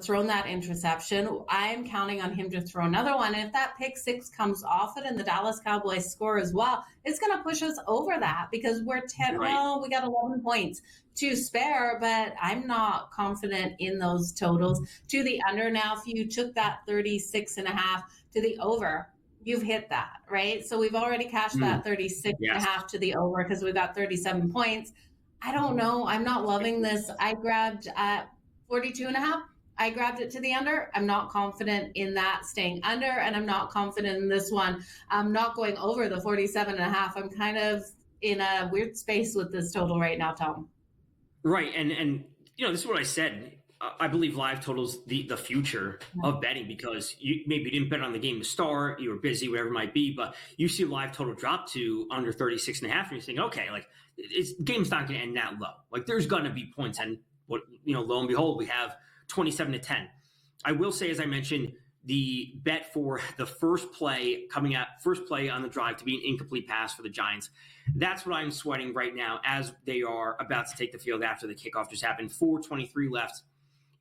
thrown that interception. I'm counting on him to throw another one. If that pick six comes off it and the Dallas Cowboys score as well, it's going to push us over that, because we're 10. Right. Well, we got 11 points to spare, but I'm not confident in those totals. To the under now, if you took that 36.5 to the over, you've hit that, right? So we've already cashed that 36.5 to the over because we've got 37 points. I don't know. I'm not loving this. I grabbed at 42.5. I grabbed it to the under. I'm not confident in that staying under, and I'm not confident in this one. I'm not going over the 47.5. I'm kind of in a weird space with this total right now, Tom. Right. And this is what I said. I believe live totals the future of betting, because you maybe didn't bet on the game to start, you were busy, whatever it might be, but you see live total drop to under 36.5, and you're thinking, okay, like, game's not going to end that low. Like, there's going to be points, and lo and behold, we have 27-10. I will say, as I mentioned, the bet for the first play on the drive to be an incomplete pass for the Giants. That's what I'm sweating right now as they are about to take the field after the kickoff just happened. 4:23 left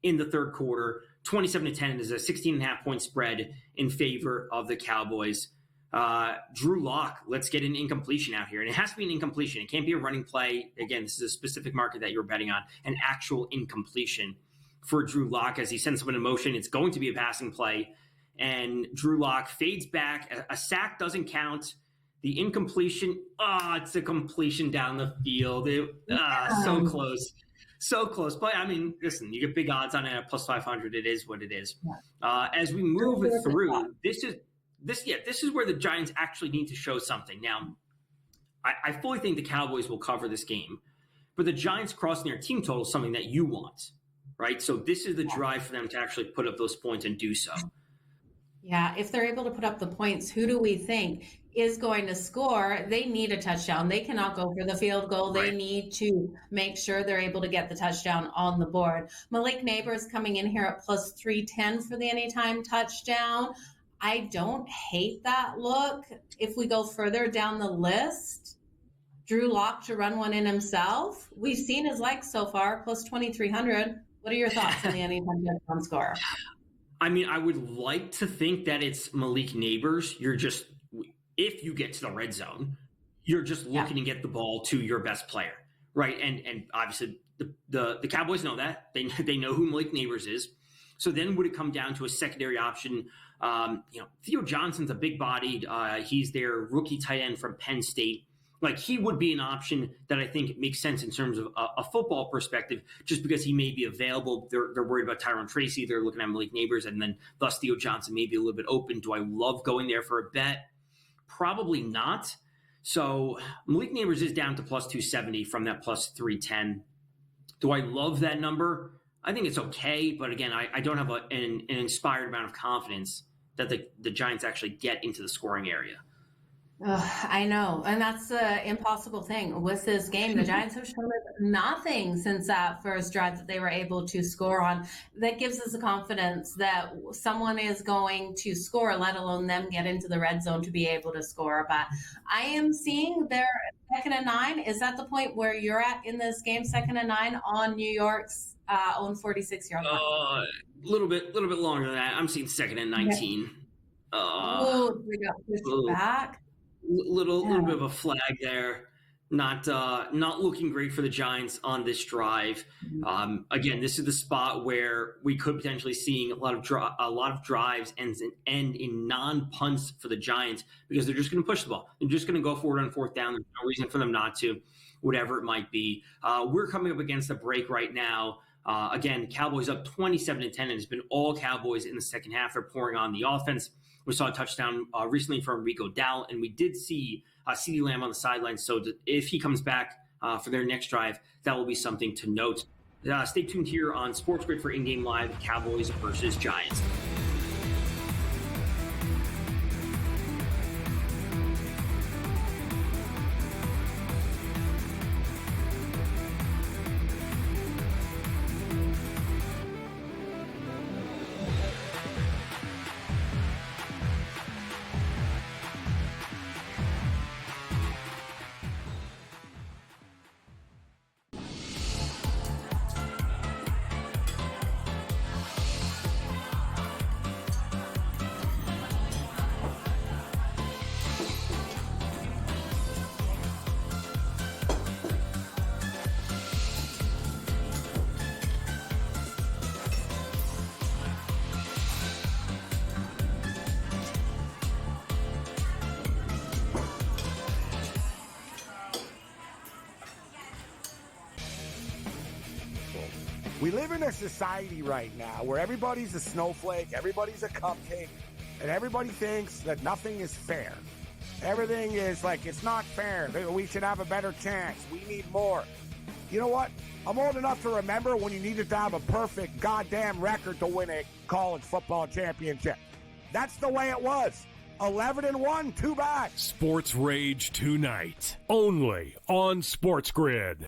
in the third quarter. 27-10 is a 16.5 point spread in favor of the Cowboys. Drew Lock, let's get an incompletion out here. And it has to be an incompletion. It can't be a running play. Again, this is a specific market that you're betting on, an actual incompletion for Drew Lock as he sends someone in motion. It's going to be a passing play. And Drew Lock fades back. A sack doesn't count. The incompletion, it's a completion down the field. So close. So close. But, I mean, listen, you get big odds on it at plus 500. It is what it is. As we move through, this is where the Giants actually need to show something. Now, I fully think the Cowboys will cover this game, but the Giants crossing their team total is something that you want, right? So this is the drive for them to actually put up those points and do so. Yeah, if they're able to put up the points, who do we think is going to score? They need a touchdown. They cannot go for the field goal. They need to make sure they're able to get the touchdown on the board. Malik Neighbors coming in here at plus 310 for the anytime touchdown. I don't hate that look. If we go further down the list, Drew Lock to run one in himself. We've seen his legs so far, plus 2,300. What are your thoughts on the anytime touchdown score? I mean, I would like to think that it's Malik Neighbors. You're just, if you get to the red zone, you're just looking to get the ball to your best player, right? And obviously the Cowboys know that. They know who Malik Neighbors is. So then would it come down to a secondary option? Theo Johnson's a big-bodied. He's their rookie tight end from Penn State. Like, he would be an option that I think makes sense in terms of a football perspective, just because he may be available. They're worried about Tyrone Tracy. They're looking at Malik Neighbors, and then thus Theo Johnson may be a little bit open. Do I love going there for a bet? Probably not. So Malik Neighbors is down to plus 270 from that plus 310. Do I love that number? I think it's okay, but again, I don't have an inspired amount of confidence that the Giants actually get into the scoring area. I know. And that's the impossible thing with this game. The Giants have shown us nothing since that first drive that they were able to score on. That gives us the confidence that someone is going to score, let alone them get into the red zone to be able to score. But I am seeing their 2nd and 9. Is that the point where you're at in this game, 2nd and 9 on New York's own 46-yard line? A little bit longer than that. I'm seeing 2nd and 19. We got pushed back. Little bit of a flag there. Not looking great for the Giants on this drive. Again, this is the spot where we could potentially seeing a lot of drives end in non-punts for the Giants, because they're just going to push the ball. They're just going to go forward on 4th down. There's no reason for them not to, whatever it might be. We're coming up against a break right now. Again, Cowboys up 27-10, and it's been all Cowboys in the second half. They're pouring on the offense. We saw a touchdown recently from Rico Dowell, and we did see CeeDee Lamb on the sidelines. So if he comes back for their next drive, that will be something to note. Stay tuned here on SportsGrid for in-game live Cowboys versus Giants. We live in a society right now where everybody's a snowflake, everybody's a cupcake, and everybody thinks that nothing is fair. Everything is like, it's not fair. We should have a better chance. We need more. You know what? I'm old enough to remember when you needed to have a perfect goddamn record to win a college football championship. That's the way it was. 11-1, too bad. Sports Rage tonight, only on SportsGrid.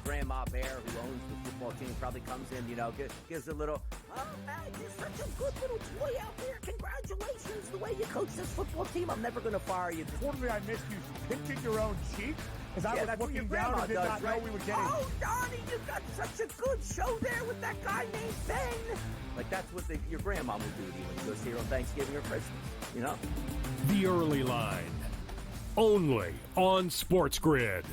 Grandma Bear, who owns the football team, probably comes in, gives a little, oh, man, you're such a good little boy out there. Congratulations, the way you coach this football team. I'm never going to fire you. Totally, I missed you pinching your own cheek as I was looking down and did not know we were getting. Oh, Donnie, you got such a good show there with that guy named Ben. Like, that's what your grandma would do to you when you go see her on Thanksgiving or Christmas, The Early Line, only on SportsGrid.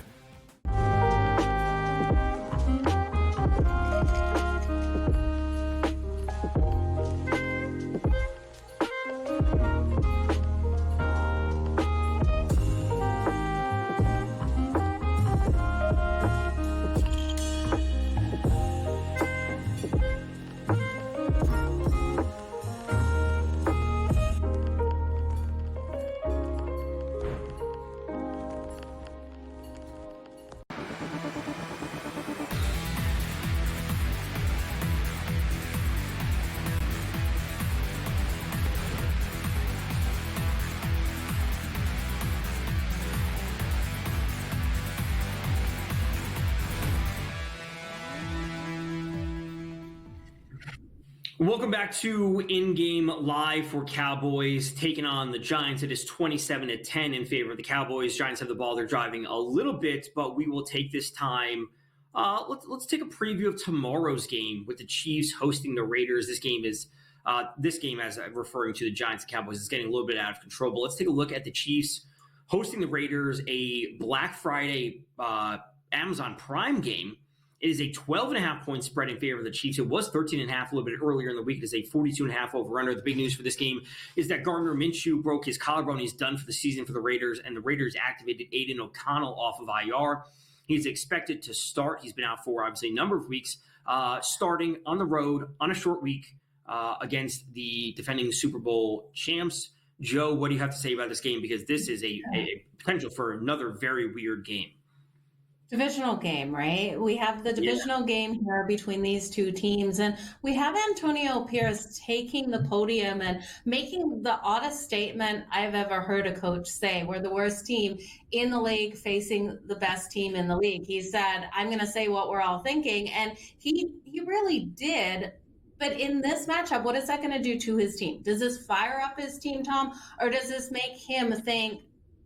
Welcome back to In-Game Live for Cowboys taking on the Giants. It is 27-10 in favor of the Cowboys. Giants have the ball. They're driving a little bit, but we will take this time. Let's take a preview of tomorrow's game with the Chiefs hosting the Raiders. This game, as I'm referring to the Giants and Cowboys, is getting a little bit out of control. But let's take a look at the Chiefs hosting the Raiders, a Black Friday Amazon Prime game. It is a 12.5-point spread in favor of the Chiefs. It was 13.5 a little bit earlier in the week. It is a 42.5 over-under. The big news for this game is that Gardner Minshew broke his collarbone. He's done for the season for the Raiders, and the Raiders activated Aiden O'Connell off of IR. He's expected to start. He's been out for, obviously, a number of weeks, starting on the road on a short week against the defending Super Bowl champs. Joe, what do you have to say about this game? Because this is a potential for another very weird game. Divisional game, right? We have the divisional game here between these two teams, and we have Antonio Pierce taking the podium and making the oddest statement I've ever heard a coach say. We're the worst team in the league facing the best team in the league. He said, I'm going to say what we're all thinking, and he really did. But in this matchup, what is that going to do to his team? Does this fire up his team, Tom, or does this make him think,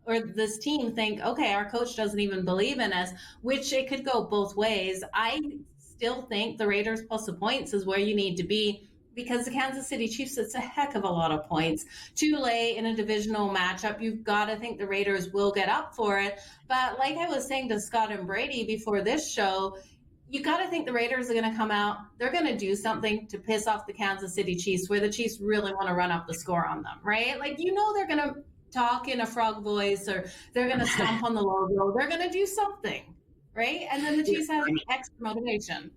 or this team think, okay, our coach doesn't even believe in us, which it could go both ways. I still think the Raiders plus the points is where you need to be, because the Kansas City Chiefs, it's a heck of a lot of points. Too late in a divisional matchup, you've got to think the Raiders will get up for it. But like I was saying to Scott and Brady before this show, you got to think the Raiders are going to come out. They're going to do something to piss off the Kansas City Chiefs, where the Chiefs really want to run up the score on them, right? Like, they're going to talk in a frog voice, or they're going to stomp on the logo. They're going to do something, right? And then the Chiefs have extra motivation.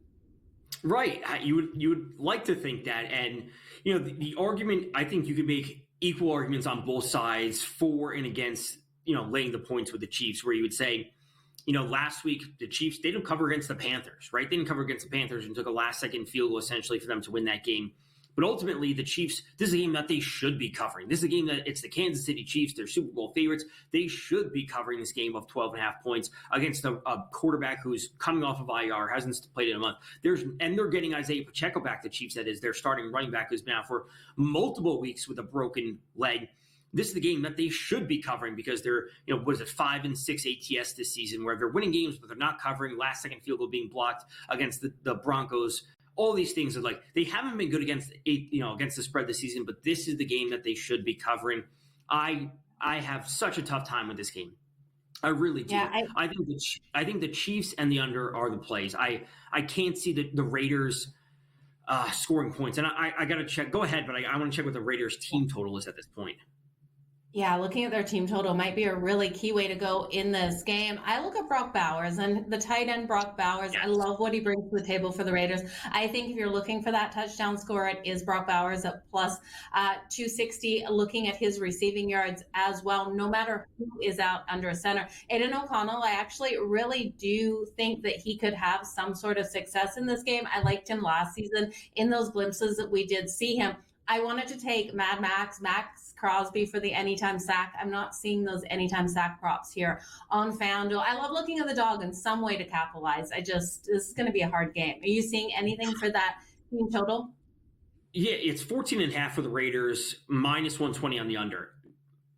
Right. You would like to think that. And, the argument, I think you could make equal arguments on both sides for and against, laying the points with the Chiefs, where you would say, last week, the Chiefs, they didn't cover against the Panthers, right? They didn't cover against the Panthers and took a last-second field goal, essentially, for them to win that game. But ultimately, the Chiefs, this is a game that they should be covering. This is a game that it's the Kansas City Chiefs. They're Super Bowl favorites. They should be covering this game of 12.5 points against a quarterback who's coming off of IR, hasn't played in a month. They're getting Isaiah Pacheco back, the Chiefs, that is, their starting running back, who's been out for multiple weeks with a broken leg. This is the game that they should be covering, because they're, 5-6 ATS this season, where they're winning games, but they're not covering. Last-second field goal being blocked against the Broncos. All these things are like, they haven't been good against the spread this season, but this is the game that they should be covering. I have such a tough time with this game. I really do. Yeah, I think the Chiefs and the under are the plays. I can't see the Raiders scoring points, and I got to check. Go ahead, but I want to check what the Raiders team total is at this point. Yeah, looking at their team total might be a really key way to go in this game. I look at Brock Bowers and the tight end Brock Bowers. Yes. I love what he brings to the table for the Raiders. I think if you're looking for that touchdown score, it is Brock Bowers at plus 260, looking at his receiving yards as well, no matter who is out under a center. Aiden O'Connell, I actually really do think that he could have some sort of success in this game. I liked him last season in those glimpses that we did see him. I wanted to take Max Crosby for the anytime sack. I'm not seeing those anytime sack props here on FanDuel. I love looking at the dog in some way to capitalize. This is going to be a hard game. Are you seeing anything for that team total? Yeah, it's 14.5 for the Raiders, minus 120 on the under.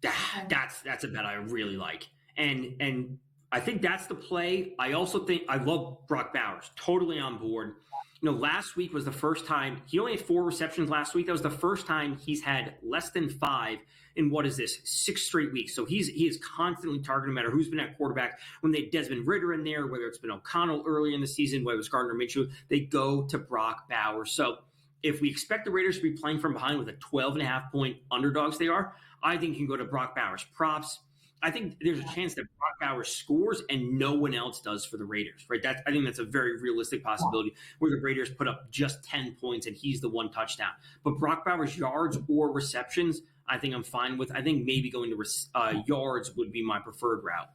That's a bet I really like. And I think that's the play. I also think I love Brock Bowers, totally on board. Last week was the first time he only had 4 receptions last week. That was the first time he's had less than 5 in 6 straight weeks. So he is constantly targeting, no matter who's been at quarterback. When they had Desmond Ridder in there, whether it's been O'Connell early in the season, whether it was Gardner Minshew, they go to Brock Bowers. So if we expect the Raiders to be playing from behind with a 12.5 point underdogs they are, I think you can go to Brock Bowers props. I think there's a chance that Brock Bowers scores and no one else does for the Raiders, right? I think that's a very realistic possibility where the Raiders put up just 10 points and he's the one touchdown. But Brock Bowers yards or receptions, I think I'm fine with. I think maybe going to yards would be my preferred route.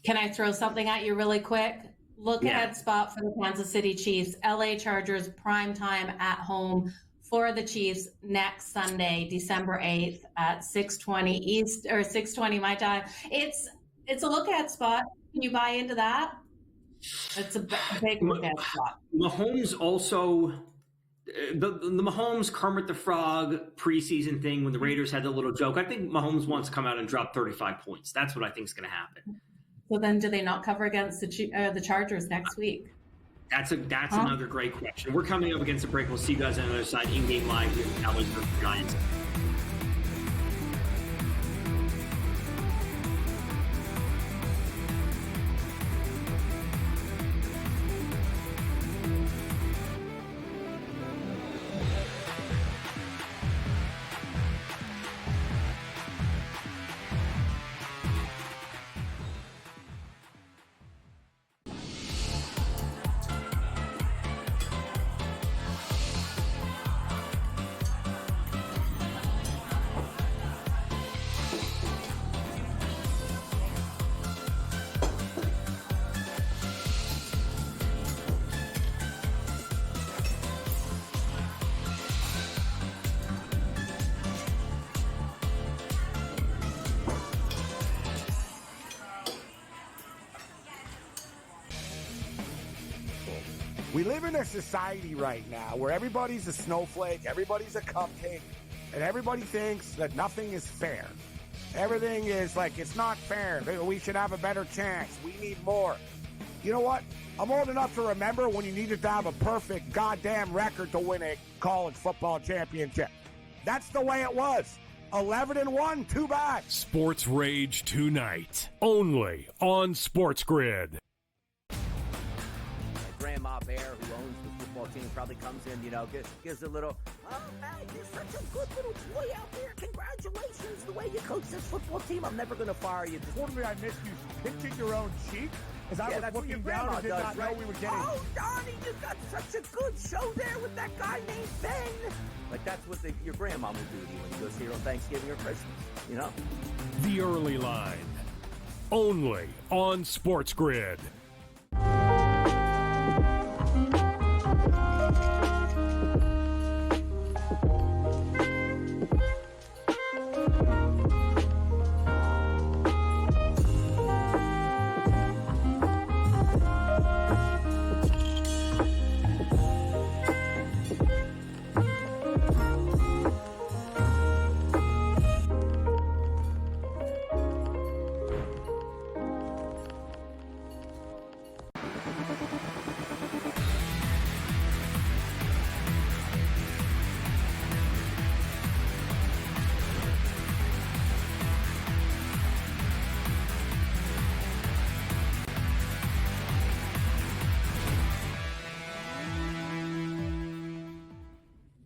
Can I throw something at you really quick? Look ahead spot for the Kansas City Chiefs, LA Chargers, prime time at home for the Chiefs next Sunday, December 8th at 6:20 East or 6:20 my time. It's a look ahead spot. Can you buy into that? It's a big look ahead spot. Mahomes also, the Mahomes Kermit the Frog preseason thing when the Raiders had the little joke. I think Mahomes wants to come out and drop 35 points. That's what I think is going to happen. So then, do they not cover against the Chargers next week? That's another great question. We're coming up against the break. We'll see you guys on the other side. In-game live here with Cowboys versus Giants. We live in a society right now where everybody's a snowflake, everybody's a cupcake, and everybody thinks that nothing is fair. Everything is like, it's not fair. We should have a better chance. We need more. You know what? I'm old enough to remember when you needed to have a perfect goddamn record to win a college football championship. That's the way it was. 11-1, too bad. Sports Rage tonight, only on SportsGrid. Grandma Bear, who owns the football team, probably comes in, gives a little, oh, man, you're such a good little boy out there. Congratulations, the way you coach this football team. I'm never going to fire you. Told me I missed you pinching your own cheek as I was that's what your looking down grandma and did does, not right? know we were getting... Oh, Donnie, you got such a good show there with that guy named Ben. Like, that's what your grandma would do to you when you go see her on Thanksgiving or Christmas, The Early Line, only on SportsGrid.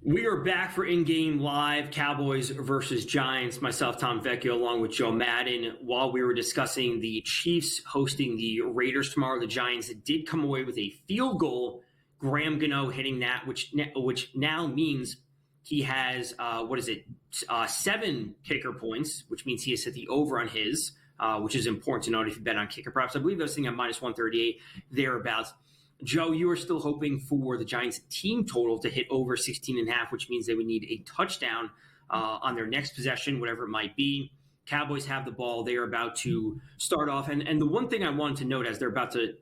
We are back for in-game live, Cowboys versus Giants. Myself, Tom Vecchio, along with Joe Madden. While we were discussing the Chiefs hosting the Raiders tomorrow, the Giants did come away with a field goal. Graham Gano hitting that, which now means he has, 7 kicker points, which means he has hit the over on his, which is important to note if you bet on kicker props. I believe I was thinking at minus 138, thereabouts. Joe, you are still hoping for the Giants team total to hit over 16.5, which means they would need a touchdown on their next possession, whatever it might be. Cowboys have the ball. They are about to start off. And the one thing I wanted to note as they're about to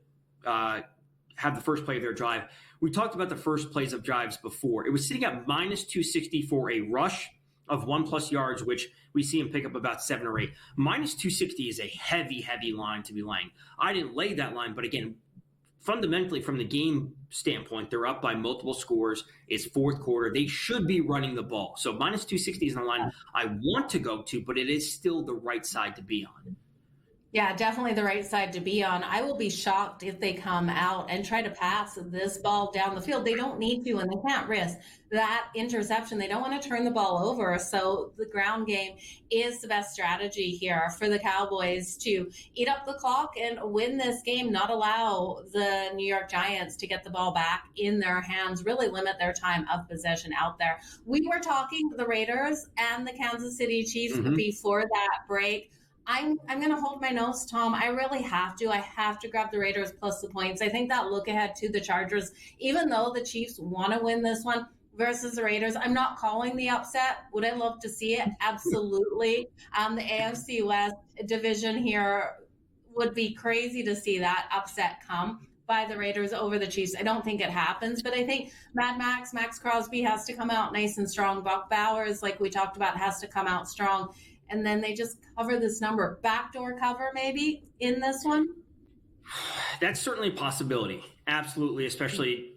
have the first play of their drive, we talked about the first plays of drives before. It was sitting at minus 260 for a rush of 1+ yards, which we see him pick up about 7 or 8. Minus 260 is a heavy, heavy line to be laying. I didn't lay that line, but again, fundamentally, from the game standpoint, they're up by multiple scores. It's fourth quarter. They should be running the ball. So minus 260 is the line I want to go to, but it is still the right side to be on. Yeah, definitely the right side to be on. I will be shocked if they come out and try to pass this ball down the field. They don't need to, and they can't risk that interception. They don't want to turn the ball over. So the ground game is the best strategy here for the Cowboys to eat up the clock and win this game, not allow the New York Giants to get the ball back in their hands, really limit their time of possession out there. We were talking the Raiders and the Kansas City Chiefs before that break. I'm going to hold my nose, Tom. I really have to. I have to grab the Raiders plus the points. I think that look ahead to the Chargers, even though the Chiefs want to win this one versus the Raiders, I'm not calling the upset. Would I love to see it? Absolutely. The AFC West division here would be crazy to see that upset come. by the Raiders over the Chiefs. I don't think it happens, but I think Max Crosby has to come out nice and strong. Buck Bowers, like we talked about, has to come out strong. And then they just cover this number. Backdoor cover maybe in this one? That's certainly a possibility. Absolutely, especially,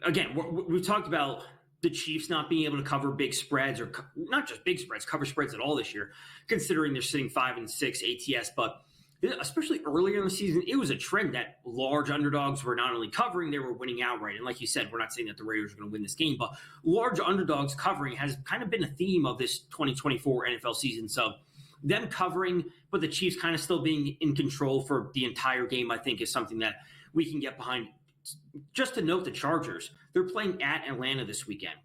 again, we've talked about the Chiefs not being able to cover big spreads, or not just big spreads, cover spreads at all this year, considering they're sitting 5-6 ATS. But especially earlier in the season, it was a trend that large underdogs were not only covering, they were winning outright. And like you said, we're not saying that the Raiders are going to win this game, but large underdogs covering has kind of been a theme of this 2024 NFL season. So them covering, but the Chiefs kind of still being in control for the entire game, I think is something that we can get behind. Just to note the Chargers, they're playing at Atlanta this weekend.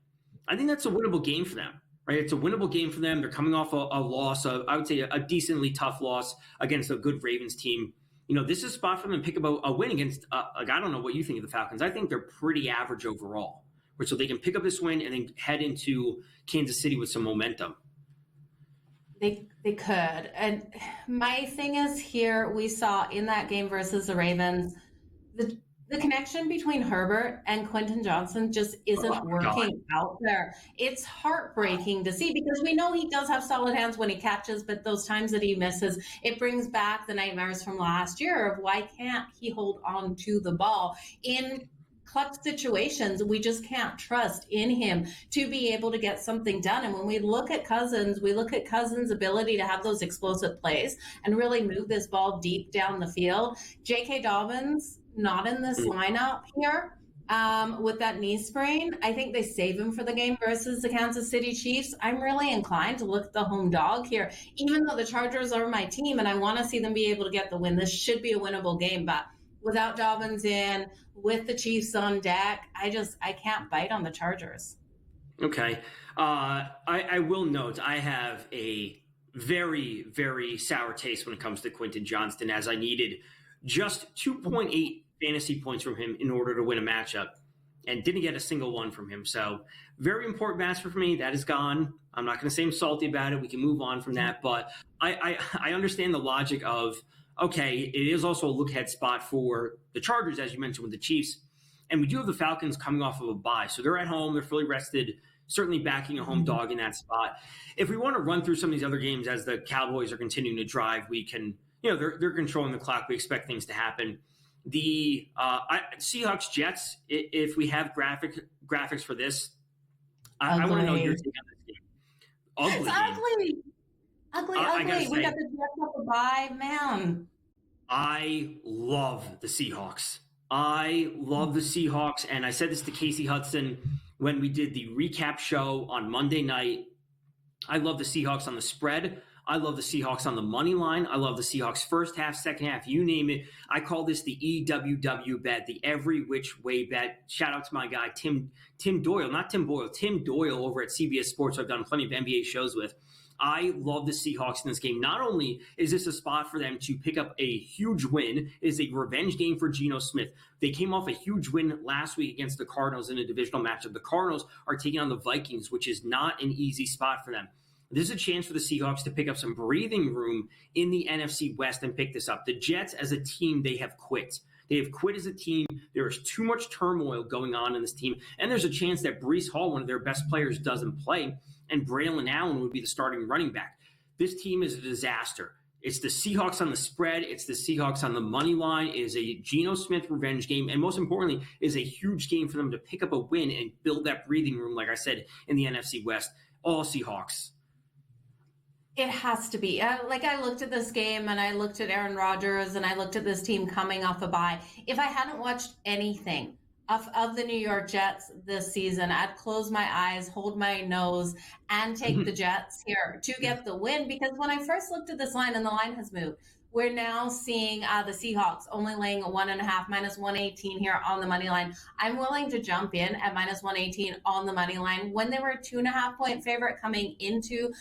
I think that's a winnable game for them. Right, it's a winnable game for them. They're coming off a loss, I would say a decently tough loss against a good Ravens team. This is a spot for them to pick up a win against, I don't know what you think of the Falcons. I think they're pretty average overall. Right, so they can pick up this win and then head into Kansas City with some momentum. They could. And my thing is here, we saw in that game versus the Ravens, the connection between Herbert and Quentin Johnson just isn't working out there. It's heartbreaking to see because we know he does have solid hands when he catches, but those times that he misses, it brings back the nightmares from last year of why can't he hold on to the ball in clutch situations. We just can't trust in him to be able to get something done. And when we look at Cousins, ability to have those explosive plays and really move this ball deep down the field. J.K. Dobbins, not in this lineup here with that knee sprain. I think they save him for the game versus the Kansas City Chiefs. I'm really inclined to look at the home dog here, even though the Chargers are my team and I want to see them be able to get the win. This should be a winnable game, but without Dobbins in, with the Chiefs on deck, I can't bite on the Chargers. Okay. I will note I have a very, very sour taste when it comes to Quentin Johnston, as I needed just 2.8 fantasy points from him in order to win a matchup and didn't get a single one from him. So very important matchup for me. That is gone. I'm not going to say I'm salty about it. We can move on from that. But I understand the logic of, okay, it is also a look-ahead spot for the Chargers, as you mentioned, with the Chiefs. And we do have the Falcons coming off of a bye. So they're at home. They're fully rested, certainly backing a home dog in that spot. If we want to run through some of these other games as the Cowboys are continuing to drive, we can, they're controlling the clock. We expect things to happen. The Seahawks Jets, if we have graphics for this, I want to know your take on this game. Ugly. We got the Jets up a bye, man. I love the Seahawks. And I said this to Casey Hudson when we did the recap show on Monday night. I love the Seahawks on the spread. I love the Seahawks on the money line. I love the Seahawks first half, second half, you name it. I call this the EWW bet, the every which way bet. Shout out to my guy, Tim Doyle, not Tim Boyle, Tim Doyle over at CBS Sports, who I've done plenty of NBA shows with. I love the Seahawks in this game. Not only is this a spot for them to pick up a huge win, it is a revenge game for Geno Smith. They came off a huge win last week against the Cardinals in a divisional matchup. The Cardinals are taking on the Vikings, which is not an easy spot for them. This is a chance for the Seahawks to pick up some breathing room in the NFC West and pick this up. The Jets, as a team, they have quit. They have quit as a team. There is too much turmoil going on in this team. And there's a chance that Breece Hall, one of their best players, doesn't play, and Braylon Allen would be the starting running back. This team is a disaster. It's the Seahawks on the spread. It's the Seahawks on the money line. It is a Geno Smith revenge game. And most importantly, is a huge game for them to pick up a win and build that breathing room, like I said, in the NFC West. All Seahawks. It has to be. I looked at this game and I looked at Aaron Rodgers and I looked at this team coming off a bye. If I hadn't watched anything of the New York Jets this season, I'd close my eyes, hold my nose, and take the Jets here to get the win. Because when I first looked at this line, and the line has moved, we're now seeing the Seahawks only laying 1.5, minus 118 here on the money line. I'm willing to jump in at minus 118 on the money line. When they were a 2.5-point favorite coming into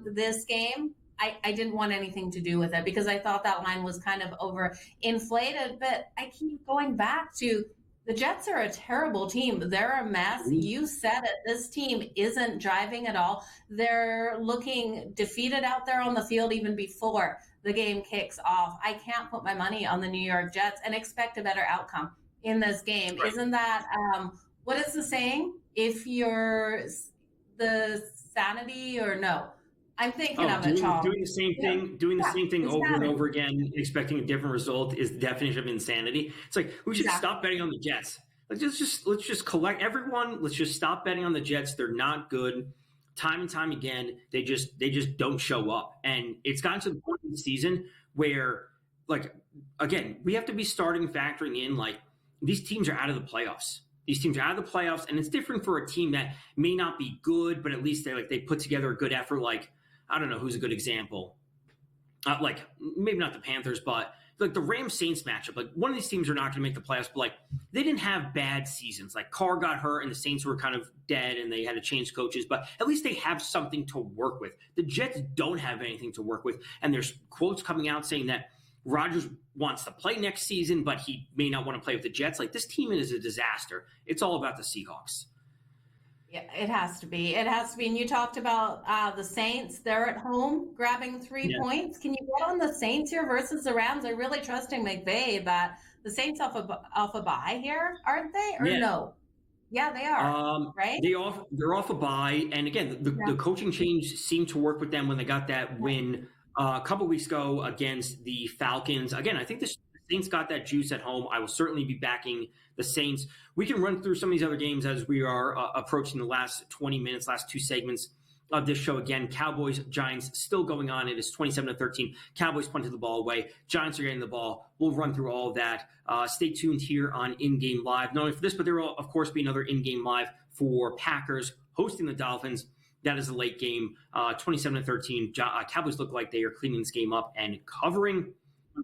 this game, I didn't want anything to do with it because I thought that line was kind of overinflated. But I keep going back to the Jets are a terrible team. They're a mess. You said it. This team isn't driving at all. They're looking defeated out there on the field even before the game kicks off. I can't put my money on the New York Jets and expect a better outcome in this game. Right. Isn't that, what is the saying? If you're the sanity or no? I'm thinking of it, Charles. Doing the same thing over and over again, expecting a different result is the definition of insanity. It's like, we should stop betting on the Jets. Let's just collect everyone. Let's just stop betting on the Jets. They're not good. Time and time again, they just don't show up. And it's gotten to the point of the season where, like, again, we have to be factoring in, like, these teams are out of the playoffs. These teams are out of the playoffs, and it's different for a team that may not be good, but at least they put together a good effort. Like, I don't know who's a good example. Like, maybe not the Panthers, but like the Rams-Saints matchup. Like, one of these teams are not going to make the playoffs, but like they didn't have bad seasons. Like, Carr got hurt and the Saints were kind of dead and they had to change coaches, but at least they have something to work with. The Jets don't have anything to work with, and there's quotes coming out saying that Rodgers wants to play next season, but he may not want to play with the Jets. Like, this team is a disaster. It's all about the Seahawks. Yeah, it has to be. It has to be. And you talked about the Saints. They're at home grabbing 3 points. Can you get on the Saints here versus the Rams? They're really trusting McVay, but the Saints off a bye here, aren't they? Or no? Yeah, they are. Right? They're off a bye. And again, the coaching change seemed to work with them when they got that win a couple weeks ago against the Falcons. Again, I think the Saints got that juice at home. I will certainly be backing the Saints. We can run through some of these other games as we are approaching the last 20 minutes, last two segments of this show. Again, Cowboys, Giants still going on. It is 27-13. Cowboys punted the ball away. Giants are getting the ball. We'll run through all of that. Stay tuned here on In-Game Live. Not only for this, but there will, of course, be another In-Game Live for Packers hosting the Dolphins. That is a late game, 27-13. Cowboys look like they are cleaning this game up and covering.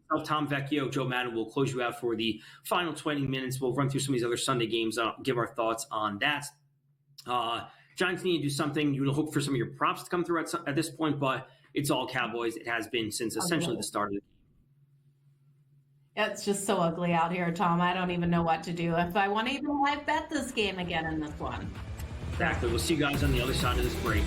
Myself, Tom Vecchio, Joe Madden will close you out for the final 20 minutes. We'll run through some of these other Sunday games, give our thoughts on that. Giants need to do something. You would hope for some of your props to come through at this point, but it's all Cowboys. It has been since essentially the start of the game. It's just so ugly out here, Tom. I don't even know what to do. If I want to even live bet this game again in this one. Exactly. We'll see you guys on the other side of this break.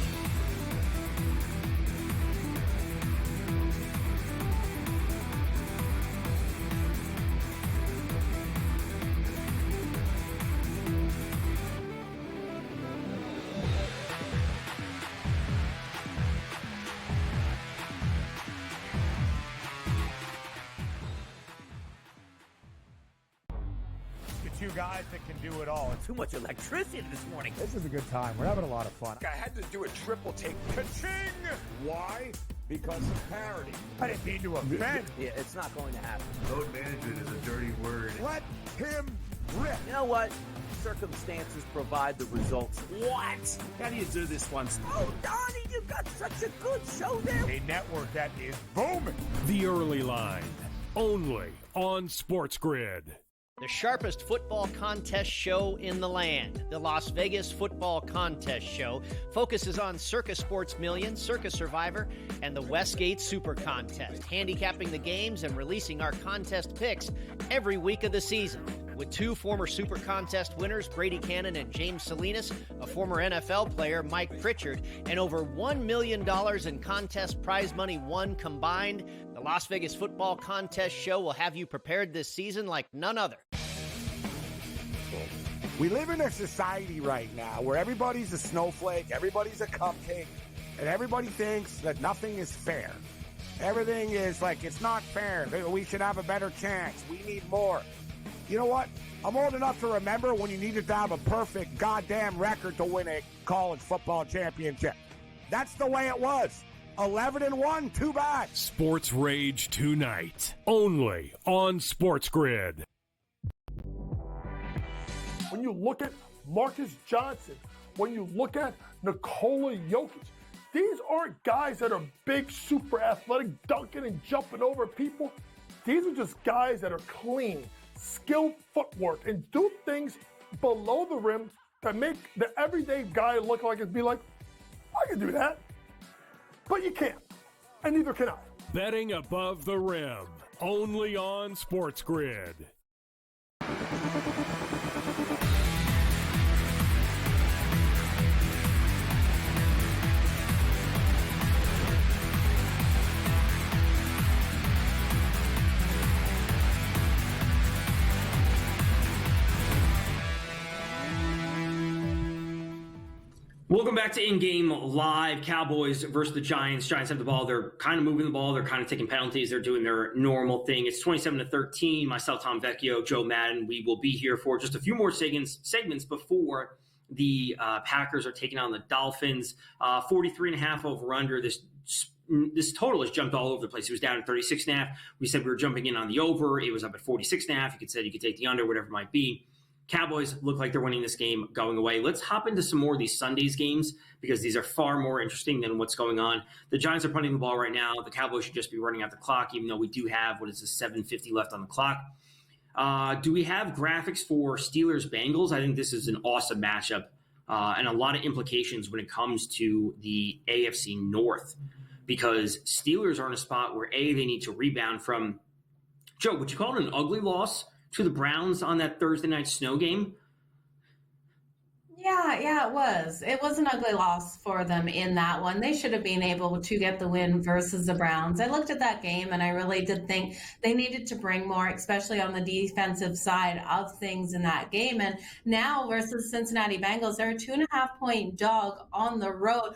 Two guys that can do it all. Too much electricity this morning. This is a good time. We're having a lot of fun. I had to do a triple take. Ka-ching! Why? Because of parity. I didn't mean to offend. Yeah, it's not going to happen. Load management is a dirty word. Let him rip. You know what? Circumstances provide the results. What? How do you do this once? Oh, Donnie, you got such a good show there. A network that is booming. The Early Line, only on SportsGrid. The sharpest football contest show in the land, the Las Vegas Football Contest Show, focuses on Circa Sports Million, Circa Survivor, and the Westgate Super Contest, handicapping the games and releasing our contest picks every week of the season. With two former Super Contest winners, Brady Cannon and James Salinas, a former NFL player, Mike Pritchard, and over $1 million in contest prize money won combined, the Las Vegas Football Contest Show will have you prepared this season like none other. We live in a society right now where everybody's a snowflake, everybody's a cupcake, and everybody thinks that nothing is fair. Everything is like, it's not fair. We should have a better chance. We need more. You know what? I'm old enough to remember when you needed to have a perfect goddamn record to win a college football championship. That's the way it was. 11-1, too bad. Sports Rage tonight, only on SportsGrid. When you look at Marcus Johnson, when you look at Nikola Jokic, these aren't guys that are big, super athletic, dunking and jumping over people. These are just guys that are clean, skilled footwork, and do things below the rim that make the everyday guy look like it'd be like, I can do that. But you can't, and neither can I. Betting above the rim, only on SportsGrid. Welcome back to In-Game Live. Cowboys versus the Giants. Giants have the ball. They're kind of moving the ball. They're kind of taking penalties. They're doing their normal thing. It's 27-13. Myself, Tom Vecchio, Joe Madden. We will be here for just a few more segments before the Packers are taking on the Dolphins. 43.5 over-under. This total has jumped all over the place. It was down at 36.5. We said we were jumping in on the over. It was up at 46.5. You could take the under, whatever it might be. Cowboys look like they're winning this game going away. Let's hop into some more of these Sundays games because these are far more interesting than what's going on. The Giants are punting the ball right now. The Cowboys should just be running out the clock, even though we do have, 7:50 left on the clock. Do we have graphics for Steelers-Bengals? I think this is an awesome matchup and a lot of implications when it comes to the AFC North because Steelers are in a spot where, A, they need to rebound from, Joe, would you call it an ugly loss to the Browns on that Thursday night snow game? Yeah, it was. It was an ugly loss for them in that one. They should have been able to get the win versus the Browns. I looked at that game and I really did think they needed to bring more, especially on the defensive side of things in that game. And now versus Cincinnati Bengals, they're a 2.5-point dog on the road.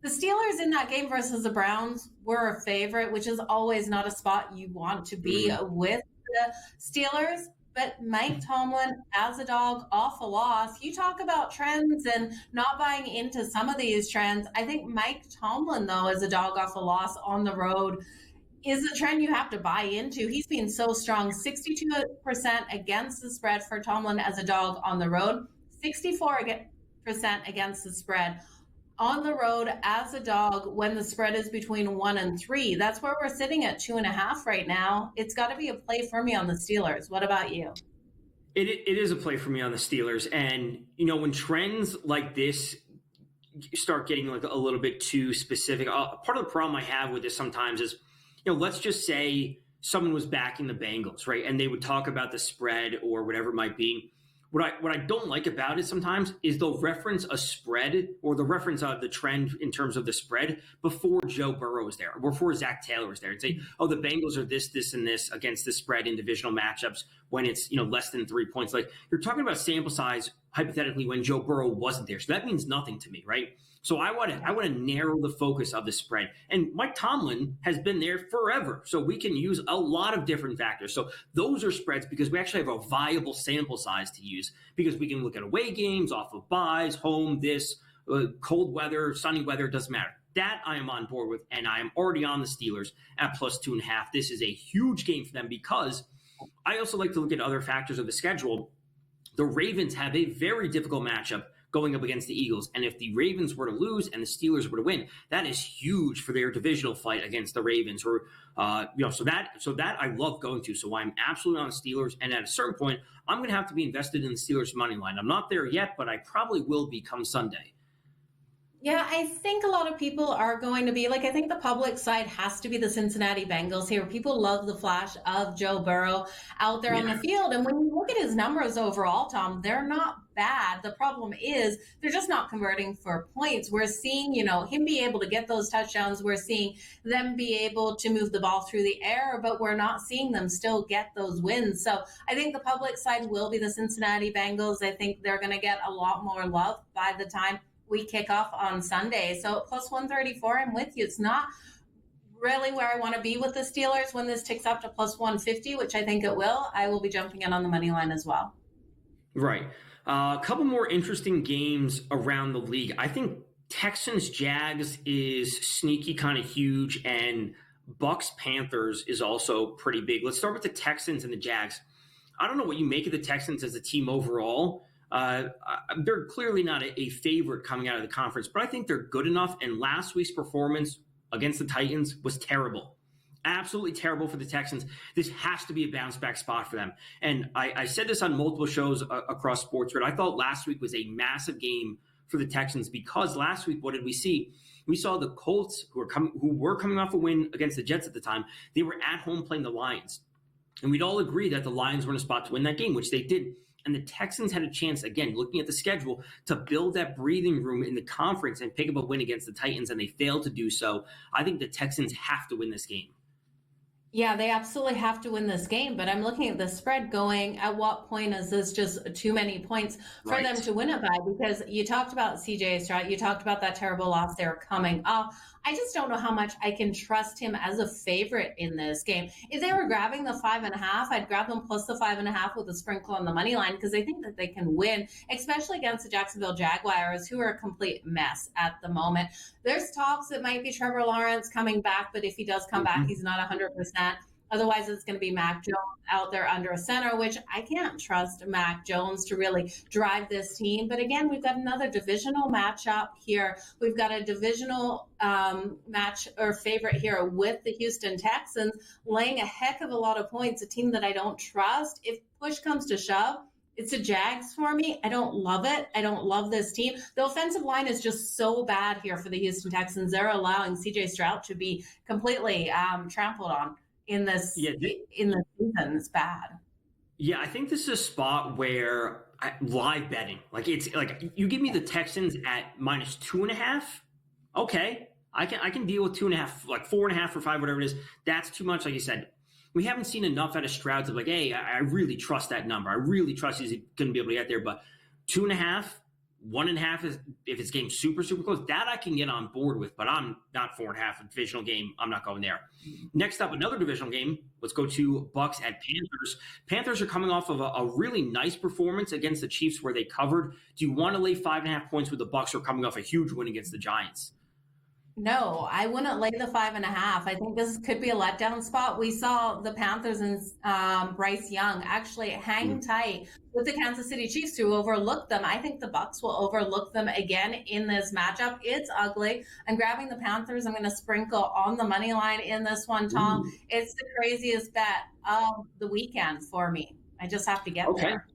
The Steelers in that game versus the Browns were a favorite, which is always not a spot you want to be with the Steelers. But Mike Tomlin, as a dog off a loss, you talk about trends and not buying into some of these trends. I think Mike Tomlin, though, as a dog off a loss on the road, is a trend you have to buy into. He's been so strong, 62% against the spread for Tomlin as a dog on the road, 64% against the spread on the road as a dog when the spread is between 1 and 3. That's where we're sitting at 2.5 right now. It's got to be a play for me on the Steelers. What about you? It is a play for me on the Steelers. And, when trends like this start getting like a little bit too specific, part of the problem I have with this sometimes is, let's just say someone was backing the Bengals, right? And they would talk about the spread or whatever it might be. What I don't like about it sometimes is they'll reference a spread or the reference of the trend in terms of the spread before Joe Burrow is there, or before Zach Taylor is there, and say, oh, the Bengals are this, and this against the spread in divisional matchups when it's less than 3 points. Like you're talking about sample size hypothetically when Joe Burrow wasn't there, so that means nothing to me, right? So I want to narrow the focus of the spread. And Mike Tomlin has been there forever. So we can use a lot of different factors. So those are spreads because we actually have a viable sample size to use because we can look at away games, off of buys, home, cold weather, sunny weather, doesn't matter. That I am on board with, and I am already on the Steelers at +2.5. This is a huge game for them because I also like to look at other factors of the schedule. The Ravens have a very difficult matchup going up against the Eagles. And if the Ravens were to lose and the Steelers were to win, that is huge for their divisional fight against the Ravens. Or, so that I love going to. So I'm absolutely on the Steelers. And at a certain point, I'm going to have to be invested in the Steelers money line. I'm not there yet, but I probably will be come Sunday. Yeah, I think a lot of people are going to be I think the public side has to be the Cincinnati Bengals here. People love the flash of Joe Burrow out there on the field. And when you look at his numbers overall, Tom, they're not bad. The problem is they're just not converting for points. We're seeing, him be able to get those touchdowns. We're seeing them be able to move the ball through the air, but we're not seeing them still get those wins. So I think the public side will be the Cincinnati Bengals. I think they're going to get a lot more love by the time we kick off on Sunday. So +134, I'm with you. It's not really where I want to be with the Steelers when this ticks up to +150, which I think it will. I will be jumping in on the money line as well. Right. A couple more interesting games around the league. I think Texans-Jags is sneaky kind of huge, and Bucks-Panthers is also pretty big. Let's start with the Texans and the Jags. I don't know what you make of the Texans as a team overall. They're clearly not a favorite coming out of the conference, but I think they're good enough. And last week's performance against the Titans was terrible. Absolutely terrible for the Texans. This has to be a bounce back spot for them. And I said this on multiple shows across SportsGrid. I thought last week was a massive game for the Texans because last week, what did we see? We saw the Colts, who were coming off a win against the Jets at the time. They were at home playing the Lions. And we'd all agree that the Lions were in a spot to win that game, which they did. And the Texans had a chance, again, looking at the schedule, to build that breathing room in the conference and pick up a win against the Titans, and they failed to do so. I think the Texans have to win this game. Yeah, they absolutely have to win this game, but I'm looking at the spread going, at what point is this just too many points for them to win it by? Because you talked about CJ Stroud, you talked about that terrible loss they were coming off. I just don't know how much I can trust him as a favorite in this game. If they were grabbing the 5.5, I'd grab them plus the 5.5 with a sprinkle on the money line because I think that they can win, especially against the Jacksonville Jaguars, who are a complete mess at the moment. There's talks it might be Trevor Lawrence coming back, but if he does come back, he's not 100%. Otherwise, it's going to be Mac Jones out there under a center, which I can't trust Mac Jones to really drive this team. But again, we've got another divisional matchup here. We've got a divisional match or favorite here with the Houston Texans laying a heck of a lot of points, a team that I don't trust. If push comes to shove, it's the Jags for me. I don't love it. I don't love this team. The offensive line is just so bad here for the Houston Texans. They're allowing CJ Stroud to be completely trampled on in this in the season. It's bad. Yeah, I think this is a spot where live betting, like it's like you give me the Texans at -2.5. Okay, I can deal with 2.5, like 4.5 or 5, whatever it is. That's too much, like you said. We haven't seen enough out of Stroud to like, hey, I really trust that number. I really trust he's going to be able to get there. But 2.5, 1.5 is if it's game super close. That I can get on board with. But I'm not 4.5 a divisional game. I'm not going there. Next up, another divisional game. Let's go to Bucks at Panthers. Panthers are coming off of a really nice performance against the Chiefs where they covered. Do you want to lay 5.5 points with the Bucks, or coming off a huge win against the Giants? No, I wouldn't lay the 5.5. I think this could be a letdown spot. We saw the Panthers and Bryce Young actually hang tight with the Kansas City Chiefs, who overlooked them. I think the Bucks will overlook them again in this matchup. It's ugly. I'm grabbing the Panthers. I'm going to sprinkle on the money line in this one, Tom. It's the craziest bet of the weekend for me. I just have to get there.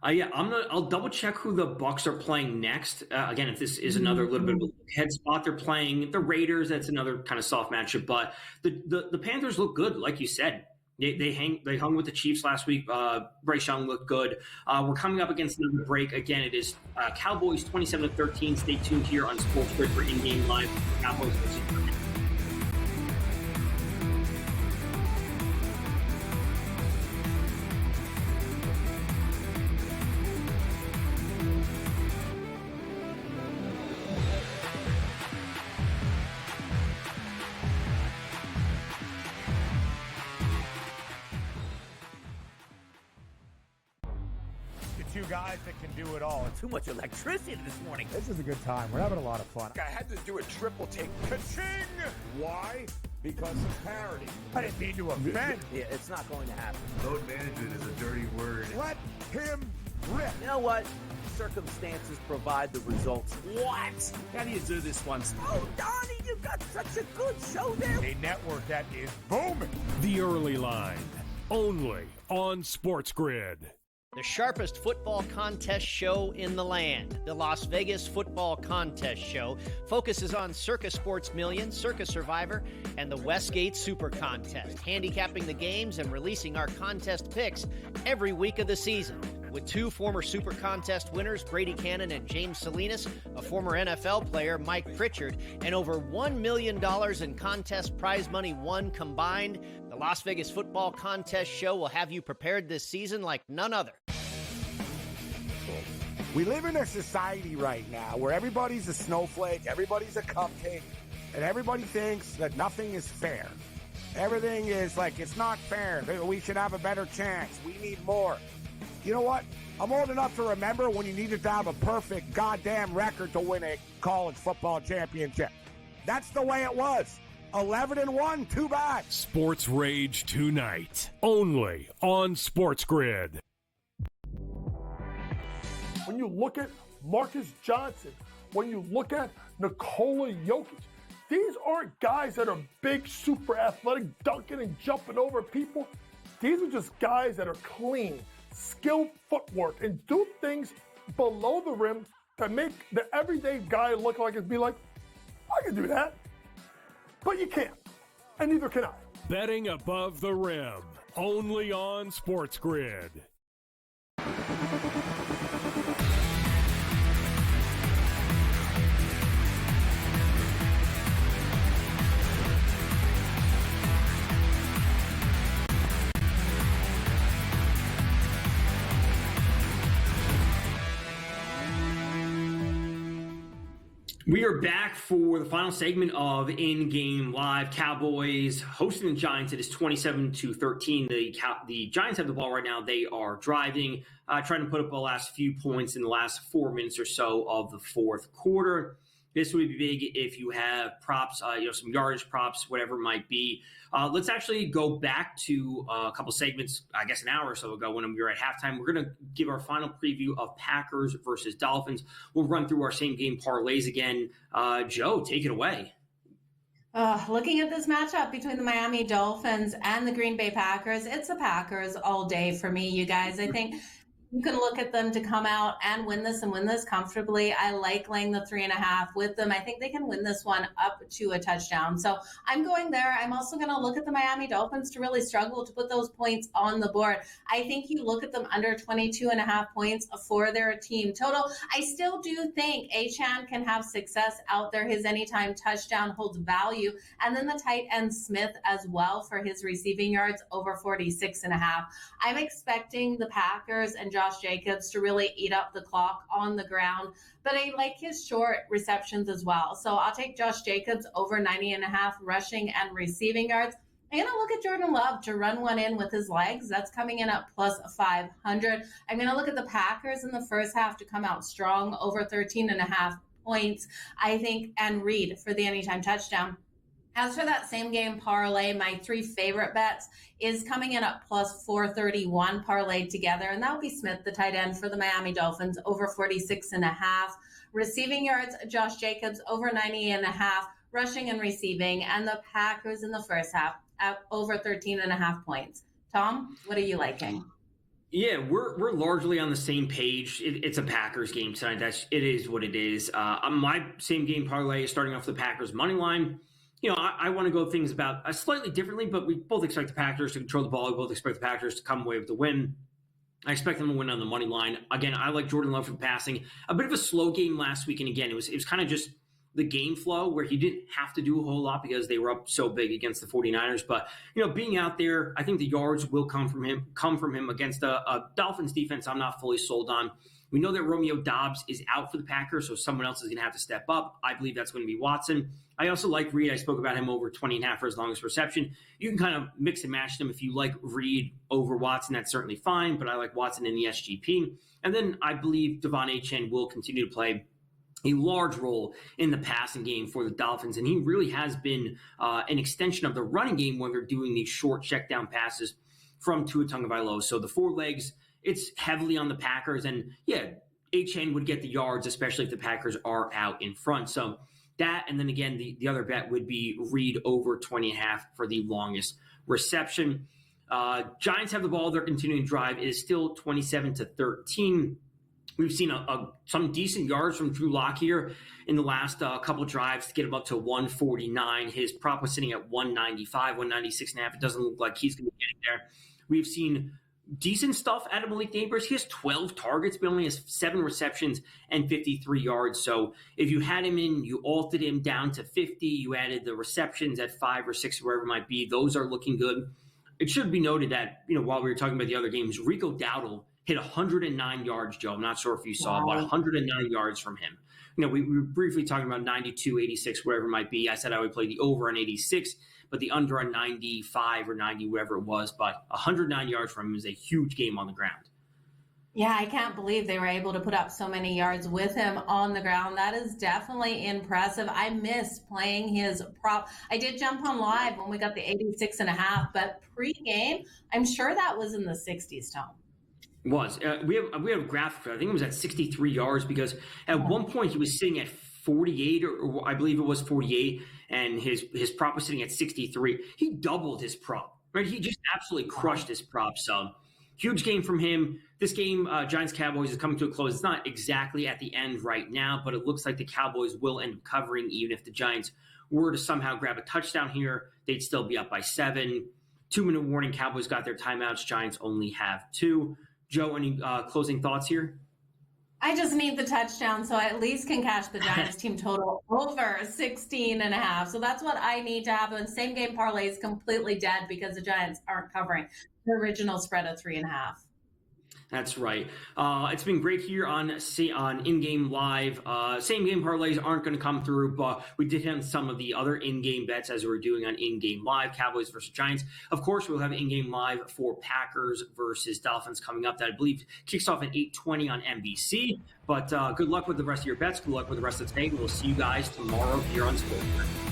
Yeah, I'll double check who the Bucks are playing next. Again, if this is another little bit of a head spot, they're playing the Raiders. That's another kind of soft matchup. But the Panthers look good, like you said. They hung with the Chiefs last week. Bryce Young looked good. We're coming up against another break. Again, it is Cowboys 27-13. Stay tuned here on SportsGrid for in-game live. Cowboys versus Giants. Two guys that can do it all. Too much electricity this morning. This is a good time. We're having a lot of fun. I had to do a triple take. Ka-ching! Why? Because of parity. I didn't mean to offend. Yeah, it's not going to happen. Load management is a dirty word. Let him rip. You know what? Circumstances provide the results. What? How do you do this one? Oh, Donnie, you got such a good show there. A network that is booming. The Early Line, only on SportsGrid. The sharpest football contest show in the land, the Las Vegas Football Contest Show, focuses on Circa Sports Million, Circa Survivor, and the Westgate Super Contest, handicapping the games and releasing our contest picks every week of the season. With two former Super Contest winners, Brady Cannon and James Salinas, a former NFL player, Mike Pritchard, and over $1 million in contest prize money won combined, the Las Vegas Football Contest Show will have you prepared this season like none other. We live in a society right now where everybody's a snowflake, everybody's a cupcake, and everybody thinks that nothing is fair. Everything is like, it's not fair. We should have a better chance. We need more. You know what? I'm old enough to remember when you needed to have a perfect goddamn record to win a college football championship. That's the way it was. 11-1, too bad. Sports Rage tonight, only on SportsGrid. When you look at Marcus Johnson, when you look at Nikola Jokic, these aren't guys that are big, super athletic, dunking and jumping over people. These are just guys that are clean, skilled footwork, and do things below the rim to make the everyday guy look like it'd be like, I can do that. But you can't, and neither can I. Betting above the rim, only on SportsGrid. We are back for the final segment of In-Game Live. Cowboys hosting the Giants. It is 27-13. The Giants have the ball right now. They are driving, trying to put up the last few points in the last 4 minutes or so of the fourth quarter. This would be big if you have props, some yardage props, whatever it might be. Let's actually go back to a couple segments, I guess an hour or so ago when we were at halftime. We're going to give our final preview of Packers versus Dolphins. We'll run through our same game parlays again. Joe, take it away. Looking at this matchup between the Miami Dolphins and the Green Bay Packers, it's the Packers all day for me, you guys. I think you can look at them to come out and win this comfortably. I like laying the 3.5 with them. I think they can win this one up to a touchdown. So I'm going there. I'm also going to look at the Miami Dolphins to really struggle to put those points on the board. I think you look at them under 22.5 points for their team total. I still do think Achane can have success out there. His anytime touchdown holds value. And then the tight end Smith as well for his receiving yards over 46.5. I'm expecting the Packers and Josh Jacobs to really eat up the clock on the ground, but I like his short receptions as well. So I'll take Josh Jacobs over 90.5 rushing and receiving yards. I'm going to look at Jordan Love to run one in with his legs. That's coming in at plus 500. I'm going to look at the Packers in the first half to come out strong over 13.5 points, I think, and Reed for the anytime touchdown. As for that same game parlay, my 3 favorite bets is coming in at plus 431 parlayed together, and that will be Smith, the tight end for the Miami Dolphins, over 46.5. Receiving yards, Josh Jacobs over 90.5, rushing and receiving, and the Packers in the first half at over 13.5 points. Tom, what are you liking? Yeah, we're largely on the same page. It's a Packers game tonight. It is what it is. My same game parlay is starting off the Packers money line. I want to go things about slightly differently, but we both expect the Packers to control the ball. We both expect the Packers to come away with the win. I expect them to win on the money line. Again, I like Jordan Love for the passing. A bit of a slow game last week, and again, it was kind of just the game flow where he didn't have to do a whole lot because they were up so big against the 49ers. But, being out there, I think the yards will come from him against a Dolphins defense I'm not fully sold on. We know that Romeo Doubs is out for the Packers, so someone else is going to have to step up. I believe that's going to be Watson. I also like Reed. I spoke about him over 20.5 for his longest reception. You can kind of mix and match them. If you like Reed over Watson, that's certainly fine, but I like Watson in the SGP. And then I believe Devon Achane will continue to play a large role in the passing game for the Dolphins, and he really has been an extension of the running game when they're doing these short check down passes from Tua Tagovailoa. So the 4 legs, it's heavily on the Packers, and yeah, Achane would get the yards, especially if the Packers are out in front. So that, and then again, the other bet would be Reed over 20.5 for the longest reception. Giants have the ball. They're continuing to drive. It is still 27-13. We've seen some decent yards from Drew Lock here in the last couple drives to get him up to 149. His prop was sitting at 195, 196.5. It doesn't look like he's going to be getting there. We've seen decent stuff out of Malik Neighbors. He has 12 targets, but only has 7 receptions and 53 yards. So if you had him in, you altered him down to 50. You added the receptions at 5 or 6, wherever it might be. Those are looking good. It should be noted that, while we were talking about the other games, Rico Dowdle hit 109 yards, Joe. I'm not sure if you saw, but 109 yards from him. We were briefly talking about 92, 86, whatever it might be. I said I would play the over on 86, but the under on 95 or 90, whatever it was. But 109 yards from him is a huge game on the ground. Yeah, I can't believe they were able to put up so many yards with him on the ground. That is definitely impressive. I missed playing his prop. I did jump on live when we got the 86.5, but pre-game, I'm sure that was in the 60s, Tom. Was. We have a graphic. I think it was at 63 yards because at one point he was sitting at 48 or I believe it was 48, and his prop was sitting at 63. He doubled his prop, right? He just absolutely crushed his prop. So huge game from him. This game, Giants-Cowboys, is coming to a close. It's not exactly at the end right now, but it looks like the Cowboys will end up covering. Even if the Giants were to somehow grab a touchdown here, they'd still be up by 7. 2-minute warning. Cowboys got their timeouts. Giants only have 2. Joe, any closing thoughts here? I just need the touchdown so I at least can cash the Giants team total over 16.5. So that's what I need to happen. Same game parlay is completely dead because the Giants aren't covering the original spread of 3.5. That's right. It's been great here on in-game live. Same game parlays aren't going to come through, but we did have some of the other in-game bets as we were doing on in-game live, Cowboys versus Giants. Of course, we'll have in-game live for Packers versus Dolphins coming up. That I believe kicks off at 8:20 on NBC. But good luck with the rest of your bets. Good luck with the rest of today. We'll see you guys tomorrow here on SportsGrid.